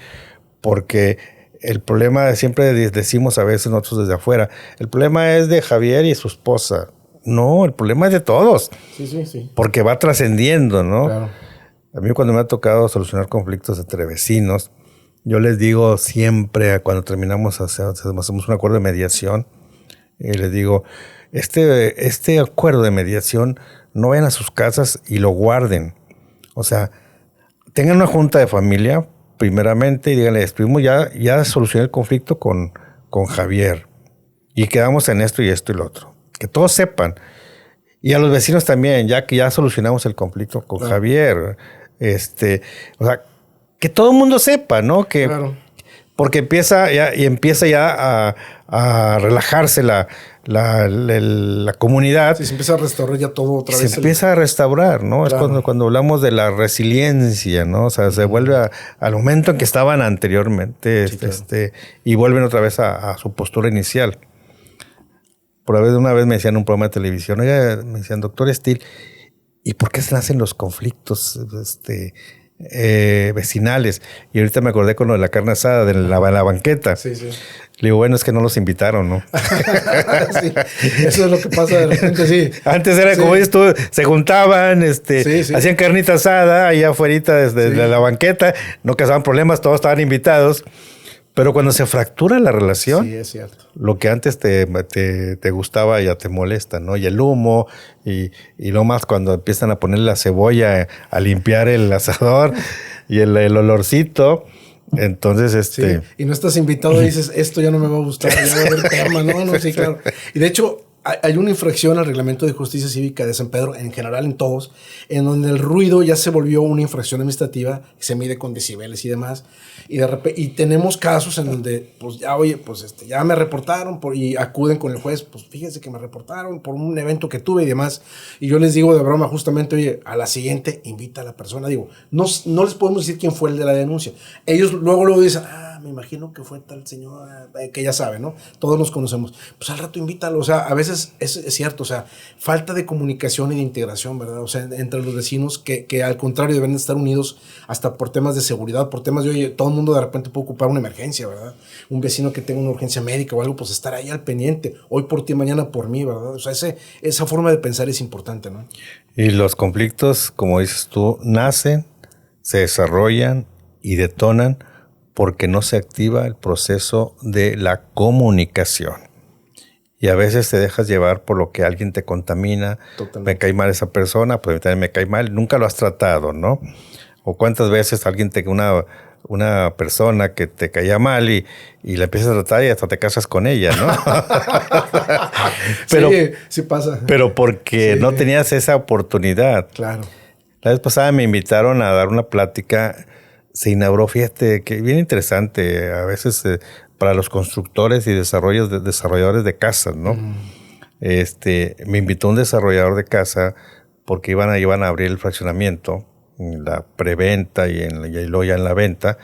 porque el problema, siempre decimos a veces nosotros desde afuera, el problema es de Javier y su esposa. No, el problema es de todos. Sí. Porque va trascendiendo, ¿no? Claro. A mí cuando me ha tocado solucionar conflictos entre vecinos, yo les digo siempre, cuando terminamos, hacemos un acuerdo de mediación, les digo, este acuerdo de mediación, no vayan a sus casas y lo guarden. O sea, tengan una junta de familia, primeramente, y díganle, estuvimos ya solucioné el conflicto con Javier. Y quedamos en esto y esto y lo otro. Que todos sepan. Y a los vecinos también, ya que ya solucionamos el conflicto con Javier. O sea, que todo el mundo sepa, ¿no? Que, claro. Porque empieza ya a relajarse la comunidad. Sí, se empieza a restaurar ya todo otra vez. Se empieza a restaurar, ¿no? Claro. Es cuando hablamos de la resiliencia, ¿no? O sea, se vuelve al momento en que estaban anteriormente, sí, claro. Y vuelven otra vez a su postura inicial. Una vez me decían en un programa de televisión, oiga, me decían, doctor Steele, ¿y por qué se nacen los conflictos vecinales? Y ahorita me acordé con lo de la carne asada, de la banqueta. Sí. Le digo, bueno, es que no los invitaron, ¿no? Sí, eso es lo que pasa de repente, sí. Antes era como dices tú, se juntaban, hacían carnita asada allá afuera de la banqueta, no causaban problemas, todos estaban invitados. Pero cuando se fractura la relación, sí, es cierto. Lo que antes te gustaba ya te molesta, ¿no? Y el humo, y lo más cuando empiezan a poner la cebolla a limpiar el asador y el olorcito. Entonces, Sí, y no estás invitado y dices, esto ya no me va a gustar, ya va a haber tema, ¿no? Sí, claro. Y de hecho, hay una infracción al Reglamento de Justicia Cívica de San Pedro, en general en todos, en donde el ruido ya se volvió una infracción administrativa, se mide con decibeles y demás, y de repente, y tenemos casos en donde, pues ya, oye, pues ya me reportaron y acuden con el juez, pues fíjese que me reportaron por un evento que tuve y demás, y yo les digo de broma justamente, oye, a la siguiente invita a la persona, digo, no les podemos decir quién fue el de la denuncia, ellos luego dicen, me imagino que fue tal señor, que ya sabe, ¿no? Todos nos conocemos. Pues al rato invítalo. O sea, a veces es cierto, o sea, falta de comunicación y de integración, ¿verdad? O sea, entre los vecinos que al contrario deben estar unidos hasta por temas de seguridad, por temas de, oye, todo el mundo de repente puede ocupar una emergencia, ¿verdad? Un vecino que tenga una urgencia médica o algo, pues estar ahí al pendiente. Hoy por ti, mañana por mí, ¿verdad? O sea, esa forma de pensar es importante, ¿no? Y los conflictos, como dices tú, nacen, se desarrollan y detonan porque no se activa el proceso de la comunicación. Y a veces te dejas llevar por lo que alguien te contamina. Totalmente. Me cae mal esa persona, pues también me cae mal. Nunca lo has tratado, ¿no? O cuántas veces una persona que te caía mal y la empiezas a tratar y hasta te casas con ella, ¿no? Pero, sí pasa. Pero porque no tenías esa oportunidad. Claro. La vez pasada me invitaron a dar una plática. Se inauguró, fíjate, que bien interesante, a veces para los constructores y desarrolladores de casas, ¿no? Me invitó un desarrollador de casa porque iban a abrir el fraccionamiento, la preventa y luego ya en la venta.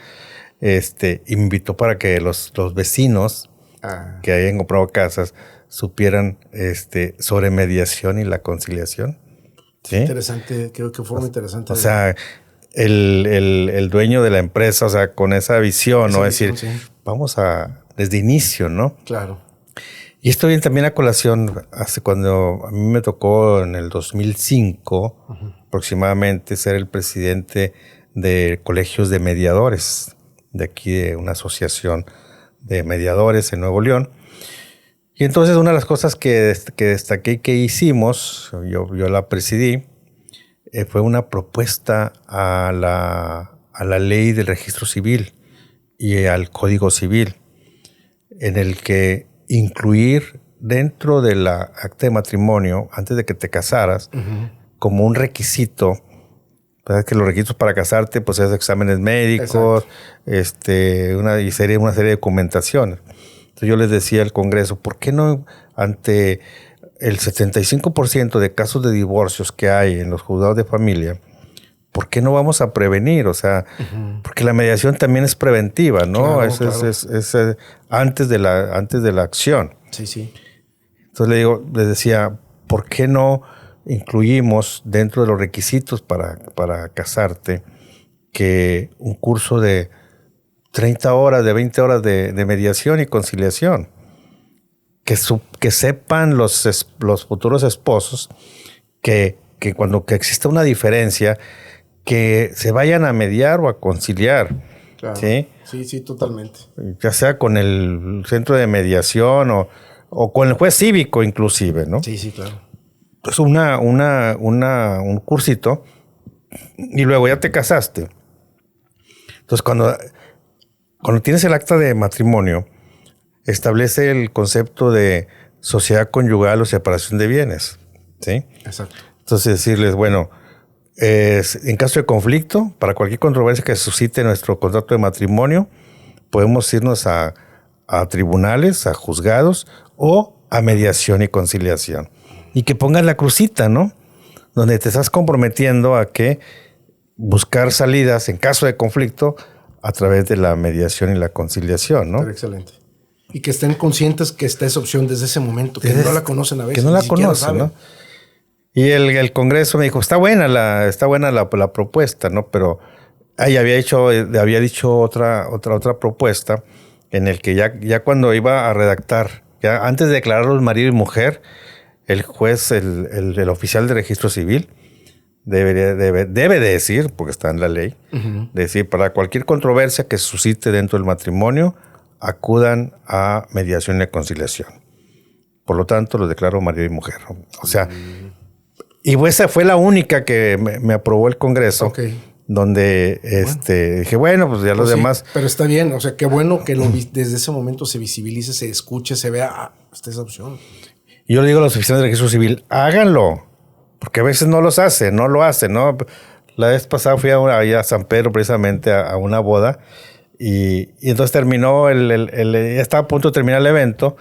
Y me invitó para que los vecinos que hayan comprado casas supieran sobre mediación y la conciliación. ¿Sí? Interesante, creo que fue muy interesante. O sea, el dueño de la empresa, o sea, con esa visión, ¿no? Es decir, vamos desde inicio, ¿no? Claro. Y esto viene también a colación, cuando a mí me tocó en el 2005, aproximadamente, ser el presidente de colegios de mediadores, de aquí de una asociación de mediadores en Nuevo León. Y entonces una de las cosas que destaqué y que hicimos, yo la presidí, fue una propuesta a la ley del registro civil y al código civil, en el que incluir dentro de la acta de matrimonio, antes de que te casaras, como un requisito, Pues es que los requisitos para casarte, pues es exámenes médicos, una serie de documentación. Entonces yo les decía al Congreso, ¿por qué no ante el 75% de casos de divorcios que hay en los juzgados de familia, ¿por qué no vamos a prevenir? O sea, porque la mediación también es preventiva, ¿no? Claro, es antes de la acción. Sí, sí. Entonces les decía, ¿por qué no incluimos dentro de los requisitos para casarte que un curso de 30 horas, de 20 horas de mediación y conciliación? Que sepan los futuros esposos que cuando que exista una diferencia, que se vayan a mediar o a conciliar. Claro. ¿Sí? Sí, totalmente. Ya sea con el centro de mediación o con el juez cívico inclusive, ¿no? Sí, claro. Entonces un cursito y luego ya te casaste. Entonces cuando tienes el acta de matrimonio, establece el concepto de sociedad conyugal o separación de bienes, ¿sí? Exacto. Entonces decirles, bueno, en caso de conflicto, para cualquier controversia que suscite nuestro contrato de matrimonio, podemos irnos a tribunales, a juzgados o a mediación y conciliación. Y que pongas la crucita, ¿no? Donde te estás comprometiendo a que buscar salidas en caso de conflicto a través de la mediación y la conciliación, ¿no? Pero excelente. Y que estén conscientes que está esa opción desde ese momento, que no la conocen a veces. Que no la conocen, ¿no? Y el Congreso me dijo, está buena la propuesta, ¿no? Pero había dicho otra propuesta en el que ya cuando iba a redactar, ya antes de declararlos marido y mujer, el juez, el oficial de registro civil, debe de decir, porque está en la ley, decir, para cualquier controversia que suscite dentro del matrimonio, acudan a mediación y conciliación. Por lo tanto, los declaro marido y mujer. O sea, y esa fue la única que me aprobó el Congreso. Okay. Donde dije, bueno, pues ya los demás. Pero está bien, o sea, qué bueno que desde ese momento se visibilice, se escuche, se vea, está esa opción. Y yo le digo a los oficiales de registro civil, háganlo, porque a veces no lo hacen, ¿no? La vez pasada fui a San Pedro precisamente a una boda y entonces terminó, estaba a punto de terminar el evento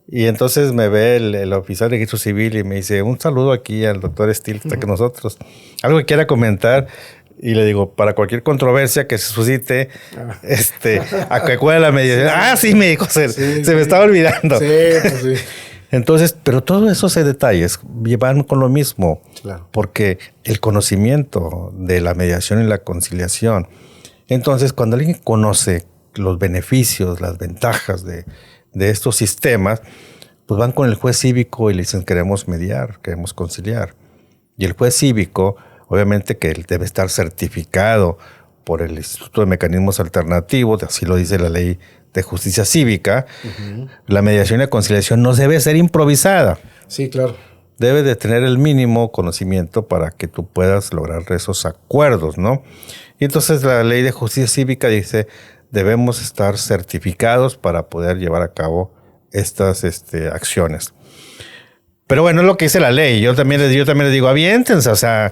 y entonces me ve el oficial de registro civil y me dice, un saludo aquí al doctor Steele, está con nosotros, algo que quiera comentar. Y le digo, para cualquier controversia que se suscite, a que acude la mediación. Sí, me dijo, se me estaba olvidando. Sí, pues sí. Entonces, pero todos esos detalles llevan con lo mismo. Claro. Porque el conocimiento de la mediación y la conciliación. Entonces, cuando alguien conoce los beneficios, las ventajas de estos sistemas, pues van con el juez cívico y le dicen, queremos mediar, queremos conciliar. Y el juez cívico, obviamente que él debe estar certificado por el Instituto de Mecanismos Alternativos, así lo dice la Ley de Justicia Cívica. La mediación y la conciliación no debe ser improvisada. Sí, claro. Debe de tener el mínimo conocimiento para que tú puedas lograr esos acuerdos, ¿no? Y entonces la Ley de Justicia Cívica dice, debemos estar certificados para poder llevar a cabo estas acciones. Pero bueno, es lo que dice la ley. Yo también les digo, aviéntense, o sea,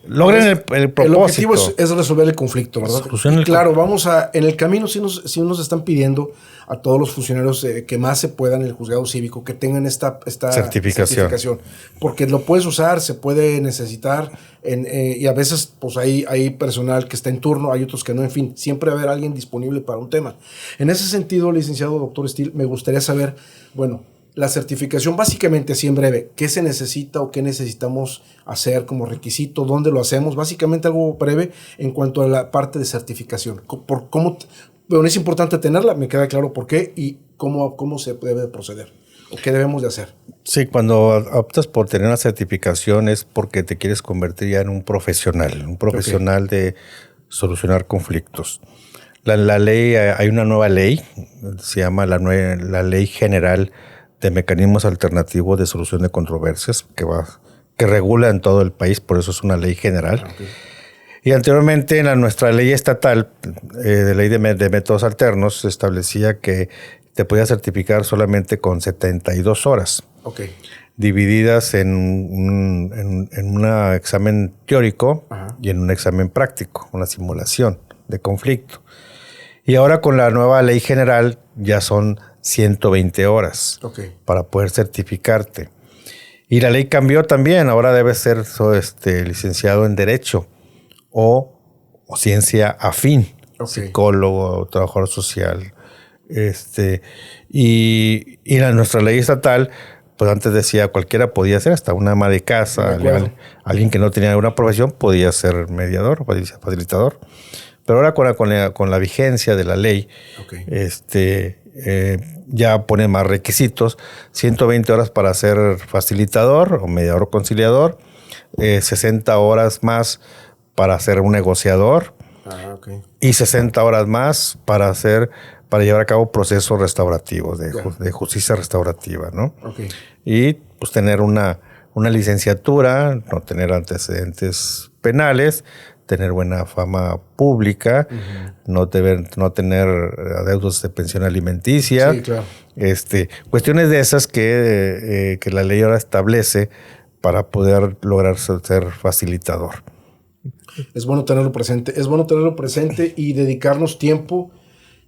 logren el propósito. El objetivo es resolver el conflicto, ¿verdad? Y claro, en el camino sí nos están pidiendo a todos los funcionarios que más se puedan en el juzgado cívico que tengan esta certificación. Porque lo puedes usar, se puede necesitar, y a veces pues hay personal que está en turno, hay otros que no, en fin, siempre va a haber alguien disponible para un tema. En ese sentido, licenciado doctor Steele, me gustaría saber, bueno, la certificación, básicamente así en breve, ¿qué se necesita o qué necesitamos hacer como requisito? ¿Dónde lo hacemos? Básicamente algo breve en cuanto a la parte de certificación. Bueno, es importante tenerla, me queda claro por qué y cómo se debe proceder o qué debemos de hacer. Sí, cuando optas por tener una certificación es porque te quieres convertir ya en un profesional de solucionar conflictos. La ley, hay una nueva ley, se llama la Ley General de Mecanismos Alternativos de Solución de Controversias, que regula en todo el país, por eso es una ley general. Okay. Y anteriormente en nuestra ley estatal, de ley de métodos alternos, se establecía que te podías certificar solamente con 72 horas okay. divididas en un examen teórico y en un examen práctico, una simulación de conflicto. Y ahora con la nueva ley general ya son 120 horas para poder certificarte. Y la ley cambió también, ahora debes ser licenciado en Derecho o ciencia afín, psicólogo o trabajador social. Y nuestra ley estatal, pues antes decía cualquiera podía ser, hasta una ama de casa, alguien que no tenía una profesión podía ser mediador, facilitador. Pero ahora con la vigencia de la ley, ya pone más requisitos, 120 horas para ser facilitador o mediador o conciliador, 60 horas más para ser un negociador y 60 horas más para llevar a cabo procesos restaurativos, de justicia restaurativa, ¿no? Y pues tener una licenciatura, no tener antecedentes penales, tener buena fama pública, no tener adeudos de pensión alimenticia. Sí, claro. Cuestiones de esas que la ley ahora establece para poder lograr ser facilitador. Es bueno tenerlo presente y dedicarnos tiempo.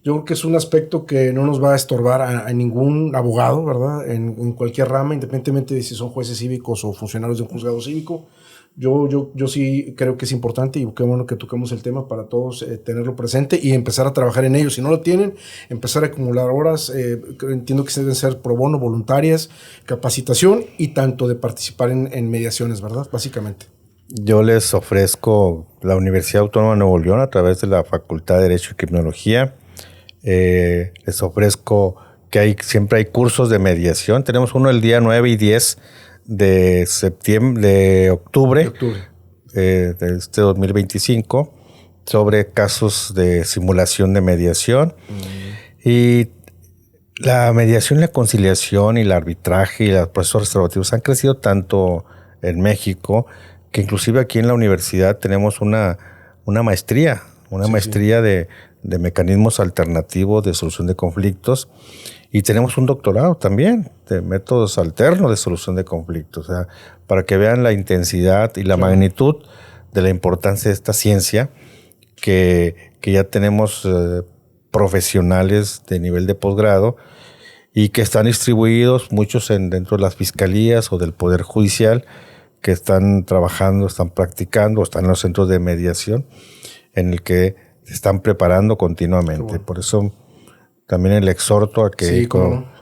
Yo creo que es un aspecto que no nos va a estorbar a ningún abogado, ¿verdad? En cualquier rama, independientemente de si son jueces cívicos o funcionarios de un juzgado cívico. Yo sí creo que es importante y qué bueno que toquemos el tema para todos, tenerlo presente y empezar a trabajar en ello. Si no lo tienen, empezar a acumular horas. Entiendo que deben ser pro bono, voluntarias, capacitación y tanto de participar en mediaciones, ¿verdad? Básicamente. Yo les ofrezco la Universidad Autónoma de Nuevo León a través de la Facultad de Derecho y Criminología. Les ofrezco que siempre hay cursos de mediación. Tenemos uno el día 9 y 10 de octubre de este 2025 sobre casos de simulación de mediación. Y la mediación, la conciliación y el arbitraje y los procesos restaurativos han crecido tanto en México que inclusive aquí en la universidad tenemos una maestría, de mecanismos alternativos de solución de conflictos. Y tenemos un doctorado también de métodos alternos de solución de conflictos. O sea, para que vean la intensidad y la magnitud de la importancia de esta ciencia, que ya tenemos profesionales de nivel de posgrado y que están distribuidos muchos dentro de las fiscalías o del Poder Judicial, que están trabajando, están practicando, están en los centros de mediación en el que se están preparando continuamente. Bueno. Por eso también el exhorto a que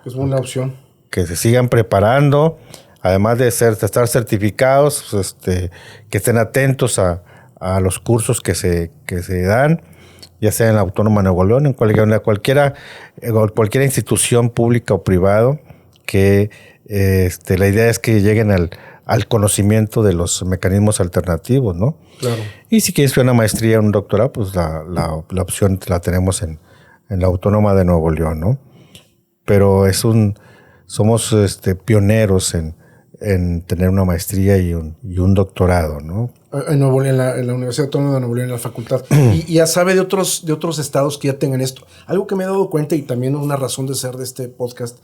es una opción, que se sigan preparando, además de estar certificados, que estén atentos a los cursos que se dan, ya sea en la Autónoma de Nuevo León, en cualquier institución pública o privado, que la idea es que lleguen al conocimiento de los mecanismos alternativos, ¿no? Claro. Y si quieres una maestría o un doctorado, pues la opción la tenemos en la Autónoma de Nuevo León, ¿no? Pero somos pioneros en tener una maestría y un doctorado, ¿no? En la Universidad Autónoma de Nuevo León, en la facultad. Y ya sabe de otros estados que ya tengan esto. Algo que me he dado cuenta y también una razón de ser de este podcast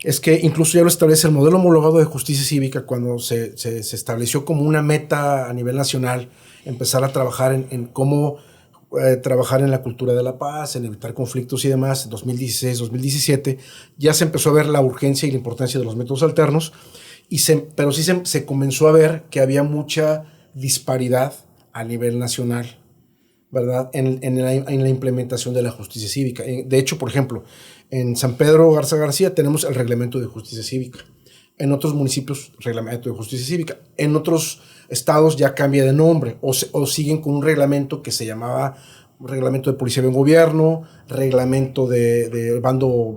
es que incluso ya lo establece el modelo homologado de justicia cívica cuando se estableció como una meta a nivel nacional, empezar a trabajar en cómo trabajar en la cultura de la paz, en evitar conflictos y demás. En 2016, 2017 ya se empezó a ver la urgencia y la importancia de los métodos alternos, pero sí se comenzó a ver que había mucha disparidad a nivel nacional, ¿verdad? En la implementación de la justicia cívica. De hecho, por ejemplo, en San Pedro Garza García tenemos el reglamento de justicia cívica. En otros municipios, reglamento de justicia cívica. En otros estados ya cambia de nombre o siguen con un reglamento que se llamaba reglamento de policía de gobierno, reglamento de bando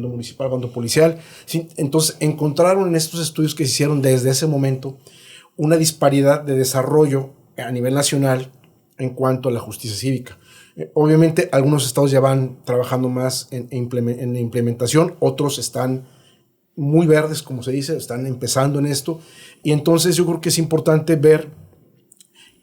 municipal, bando policial. ¿Sí? Entonces encontraron en estos estudios que se hicieron desde ese momento una disparidad de desarrollo a nivel nacional en cuanto a la justicia cívica. Obviamente algunos estados ya van trabajando más en implementación, otros están muy verdes, como se dice, están empezando en esto. Y entonces yo creo que es importante ver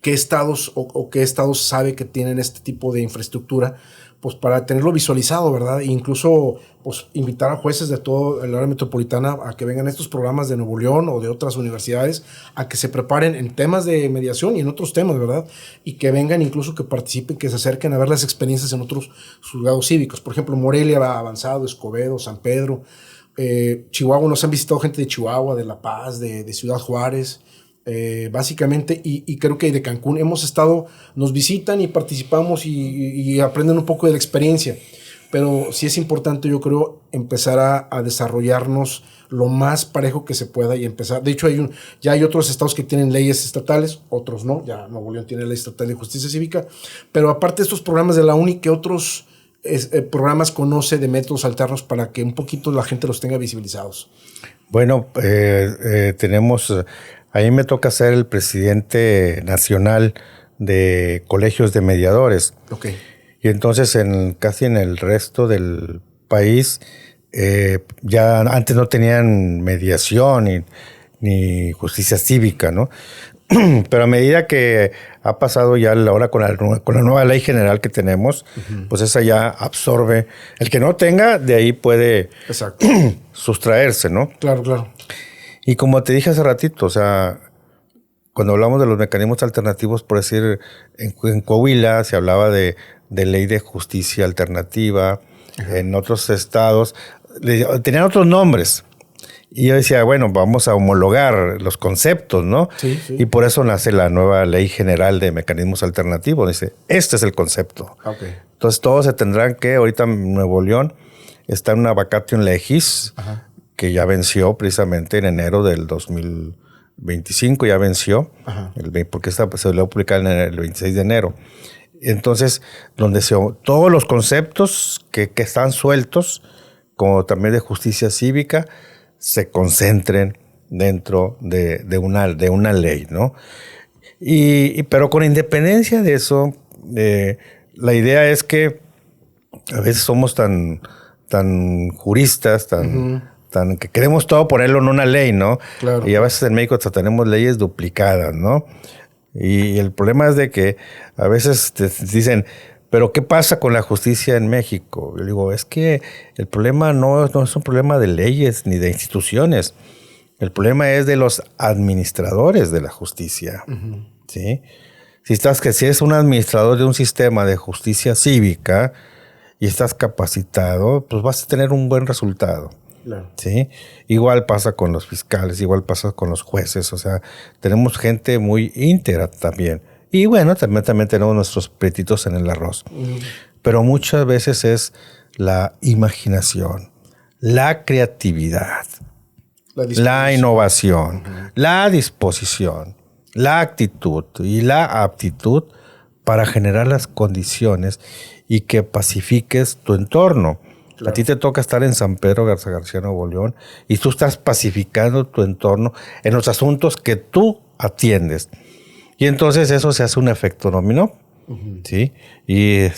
qué estados o qué estados sabe que tienen este tipo de infraestructura, pues para tenerlo visualizado, ¿verdad? E incluso pues invitar a jueces de todo el área metropolitana a que vengan a estos programas de Nuevo León o de otras universidades a que se preparen en temas de mediación y en otros temas, ¿verdad? Y que vengan incluso que participen, que se acerquen a ver las experiencias en otros juzgados cívicos. Por ejemplo, Morelia va avanzado, Escobedo, San Pedro, Chihuahua, nos han visitado gente de Chihuahua, de La Paz, de Ciudad Juárez, básicamente, y creo que de Cancún nos visitan y participamos y aprenden un poco de la experiencia, pero sí es importante, yo creo, empezar a desarrollarnos lo más parejo que se pueda y empezar. De hecho, ya hay otros estados que tienen leyes estatales, otros no, ya Nuevo León tiene ley estatal de justicia cívica, pero aparte de estos programas de la UNI, ¿qué otros programas conoce de métodos alternos para que un poquito la gente los tenga visibilizados? Bueno, tenemos... A mí me toca ser el presidente nacional de colegios de mediadores. Okay. Y entonces casi en el resto del país ya antes no tenían mediación ni justicia cívica, ¿no? Pero a medida que ha pasado ya ahora con la nueva ley general que tenemos, pues esa ya absorbe. El que no tenga, de ahí puede sustraerse, ¿no? Claro, claro. Y como te dije hace ratito, o sea, cuando hablamos de los mecanismos alternativos, por decir, en Coahuila se hablaba de ley de justicia alternativa, en otros estados tenían otros nombres. Y yo decía, bueno, vamos a homologar los conceptos, ¿no? Sí, sí. Y por eso nace la nueva ley general de mecanismos alternativos. Dice, este es el concepto. Okay. Entonces todos se tendrán que, ahorita en Nuevo León está en una vacatio legis, que ya venció precisamente en enero del 2025, ya venció, porque se le va a publicar el 26 de enero. Entonces, donde todos los conceptos que están sueltos, como también de justicia cívica, se concentren dentro de una ley, ¿no? Pero con independencia de eso, la idea es que a veces somos tan juristas, que queremos todo ponerlo en una ley, ¿no? Claro. Y a veces en México tenemos leyes duplicadas, ¿no? Y el problema es de que a veces te dicen, ¿pero qué pasa con la justicia en México? Yo digo, es que el problema no es un problema de leyes ni de instituciones. El problema es de los administradores de la justicia, ¿sí? Si eres un administrador de un sistema de justicia cívica y estás capacitado, pues vas a tener un buen resultado. Claro. ¿Sí? Igual pasa con los fiscales, igual pasa con los jueces, o sea, tenemos gente muy íntegra también. Y bueno, también tenemos nuestros pretitos en el arroz. Pero muchas veces es la imaginación, la creatividad, la innovación, la disposición, la actitud y la aptitud para generar las condiciones y que pacifiques tu entorno. Claro. A ti te toca estar en San Pedro Garza Nuevo León y tú estás pacificando tu entorno en los asuntos que tú atiendes. Y entonces eso se hace un efecto dominó. ¿Sí? Y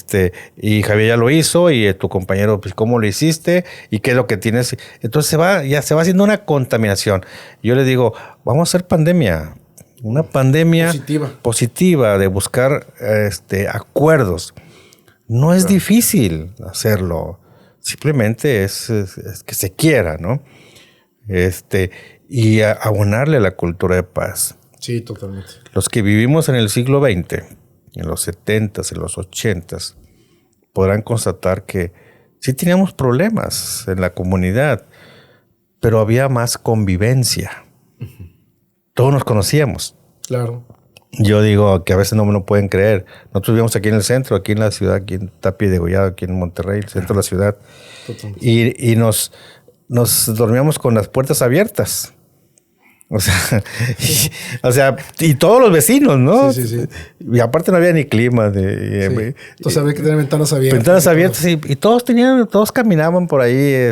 Javier ya lo hizo y tu compañero, pues, ¿cómo lo hiciste? ¿Y qué es lo que tienes? Entonces se va haciendo una contaminación. Yo le digo, vamos a hacer pandemia. Una pandemia positiva de buscar acuerdos. No es difícil hacerlo. Simplemente es que se quiera, ¿no? Y abonarle a la cultura de paz. Sí, totalmente. Los que vivimos en el siglo XX, en los 70s, en los 80s, podrán constatar que sí teníamos problemas en la comunidad, pero había más convivencia. Todos nos conocíamos. Claro. Yo digo que a veces no me lo pueden creer. Nosotros vivimos aquí en el centro, aquí en la ciudad, aquí en Tapia de Degollado, aquí en Monterrey, el centro de la ciudad. Y nos dormíamos con las puertas abiertas. O sea, y todos los vecinos, ¿no? Sí. Y aparte no había ni clima. Entonces había que tener ventanas abiertas. Ventanas abiertas, y todos caminaban por ahí,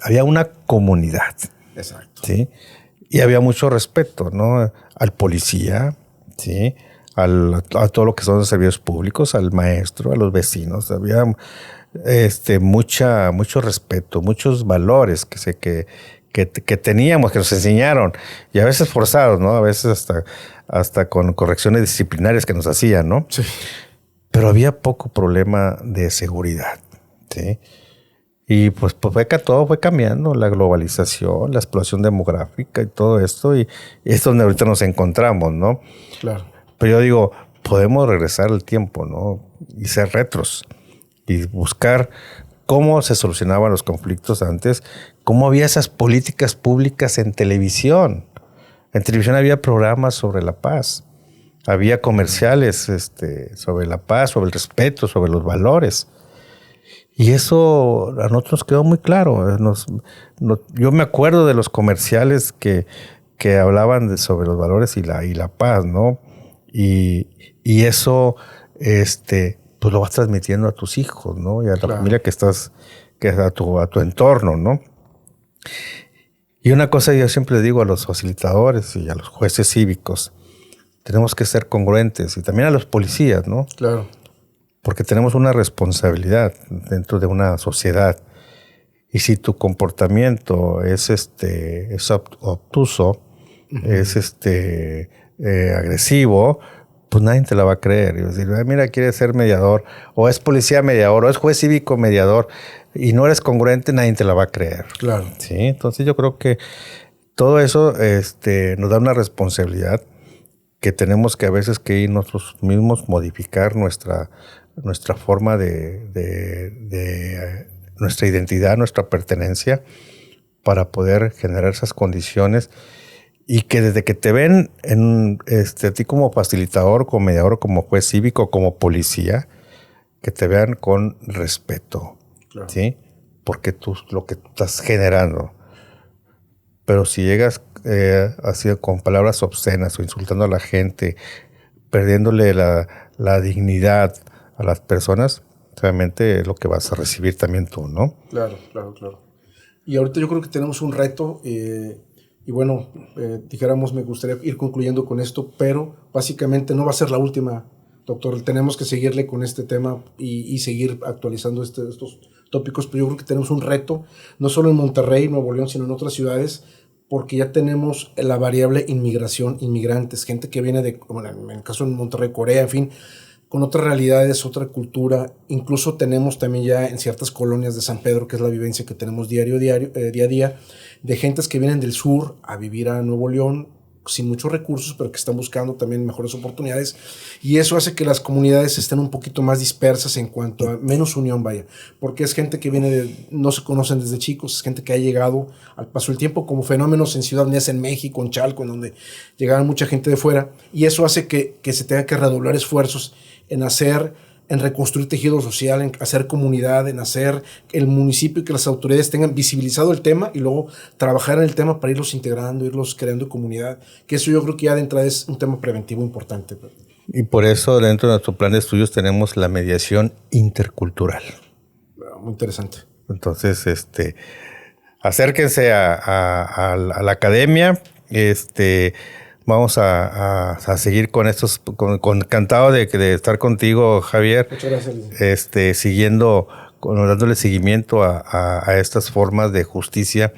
había una comunidad. Exacto. ¿Sí? Y había mucho respeto, ¿no? Al policía, ¿sí? A todo lo que son los servicios públicos, al maestro, a los vecinos. Había mucho respeto, muchos valores que que teníamos, que nos enseñaron, y a veces forzados, ¿no? A veces hasta con correcciones disciplinarias que nos hacían, ¿no? Sí. Pero había poco problema de seguridad, ¿sí? Y pues todo fue cambiando, la globalización, la explosión demográfica y todo esto, y es donde ahorita nos encontramos, ¿no? Claro. Pero yo digo, podemos regresar al tiempo, ¿no? Y ser retros y buscar cómo se solucionaban los conflictos antes, cómo había esas políticas públicas en televisión. En televisión había programas sobre la paz, había comerciales sobre la paz, sobre el respeto, sobre los valores. Y eso a nosotros nos quedó muy claro. Yo me acuerdo de los comerciales que hablaban sobre los valores y la paz, ¿no? Y eso, pues lo vas transmitiendo a tus hijos, ¿no? Y a la familia que es a tu entorno, ¿no? Y una cosa yo siempre le digo a los facilitadores y a los jueces cívicos, tenemos que ser congruentes, y también a los policías, ¿no? Claro. Porque tenemos una responsabilidad dentro de una sociedad. Y si tu comportamiento es obtuso, es agresivo, pues nadie te la va a creer. Y decir, mira, quiere ser mediador, o es policía mediador, o es juez cívico mediador, y no eres congruente, nadie te la va a creer. Claro. ¿Sí? Entonces yo creo que todo eso nos da una responsabilidad que tenemos que a veces que ir nosotros mismos, modificar nuestra forma de nuestra identidad, nuestra pertenencia, para poder generar esas condiciones, y que desde que te ven a ti como facilitador, como mediador, como juez cívico, como policía, que te vean con respeto, claro. ¿Sí? Porque tú lo que estás generando. Pero si llegas así con palabras obscenas o insultando a la gente, perdiéndole la dignidad a las personas, realmente es lo que vas a recibir también tú, ¿no? Claro. Y ahorita yo creo que tenemos un reto, y bueno, dijéramos, me gustaría ir concluyendo con esto, pero básicamente no va a ser la última, doctor. Tenemos que seguirle con este tema y seguir actualizando estos tópicos, pero yo creo que tenemos un reto, no solo en Monterrey, Nuevo León, sino en otras ciudades, porque ya tenemos la variable inmigrantes, gente que viene bueno, en el caso de Monterrey, Corea, en fin, con otras realidades, otra cultura. Incluso tenemos también ya en ciertas colonias de San Pedro, que es la vivencia que tenemos día a día, de gentes que vienen del sur a vivir a Nuevo León, sin muchos recursos, pero que están buscando también mejores oportunidades, y eso hace que las comunidades estén un poquito más dispersas en cuanto a menos unión, vaya, porque es gente que viene no se conocen desde chicos, es gente que ha llegado al paso del tiempo, como fenómenos en Ciudad Neza, en México, en Chalco, en donde llegaban mucha gente de fuera, y eso hace que se tenga que redoblar esfuerzos en reconstruir tejido social, en hacer comunidad, en hacer el municipio y que las autoridades tengan visibilizado el tema, y luego trabajar en el tema para irlos integrando, irlos creando comunidad, que eso yo creo que ya de entrada es un tema preventivo importante. Y por eso dentro de nuestro plan de estudios tenemos la mediación intercultural. Muy interesante. Entonces, acérquense a la academia, vamos a seguir con estos, con encantado de estar contigo, Javier. Muchas gracias. Dándole seguimiento a estas formas de justicia.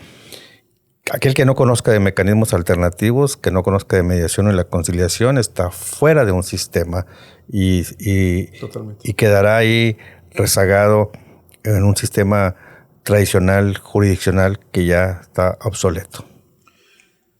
Aquel que no conozca de mecanismos alternativos, que no conozca de mediación y la conciliación, está fuera de un sistema y quedará ahí rezagado en un sistema tradicional, jurisdiccional, que ya está obsoleto.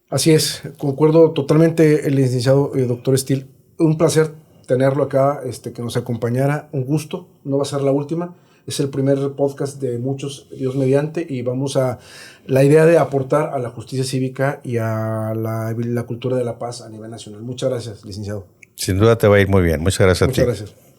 Así es, concuerdo totalmente, el licenciado doctor Still. Un placer tenerlo acá, que nos acompañara, un gusto, no va a ser la última, es el primer podcast de muchos, Dios mediante, y vamos a la idea de aportar a la justicia cívica y a la cultura de la paz a nivel nacional. Muchas gracias, licenciado. Sin duda te va a ir muy bien, muchas gracias a ti. Muchas gracias.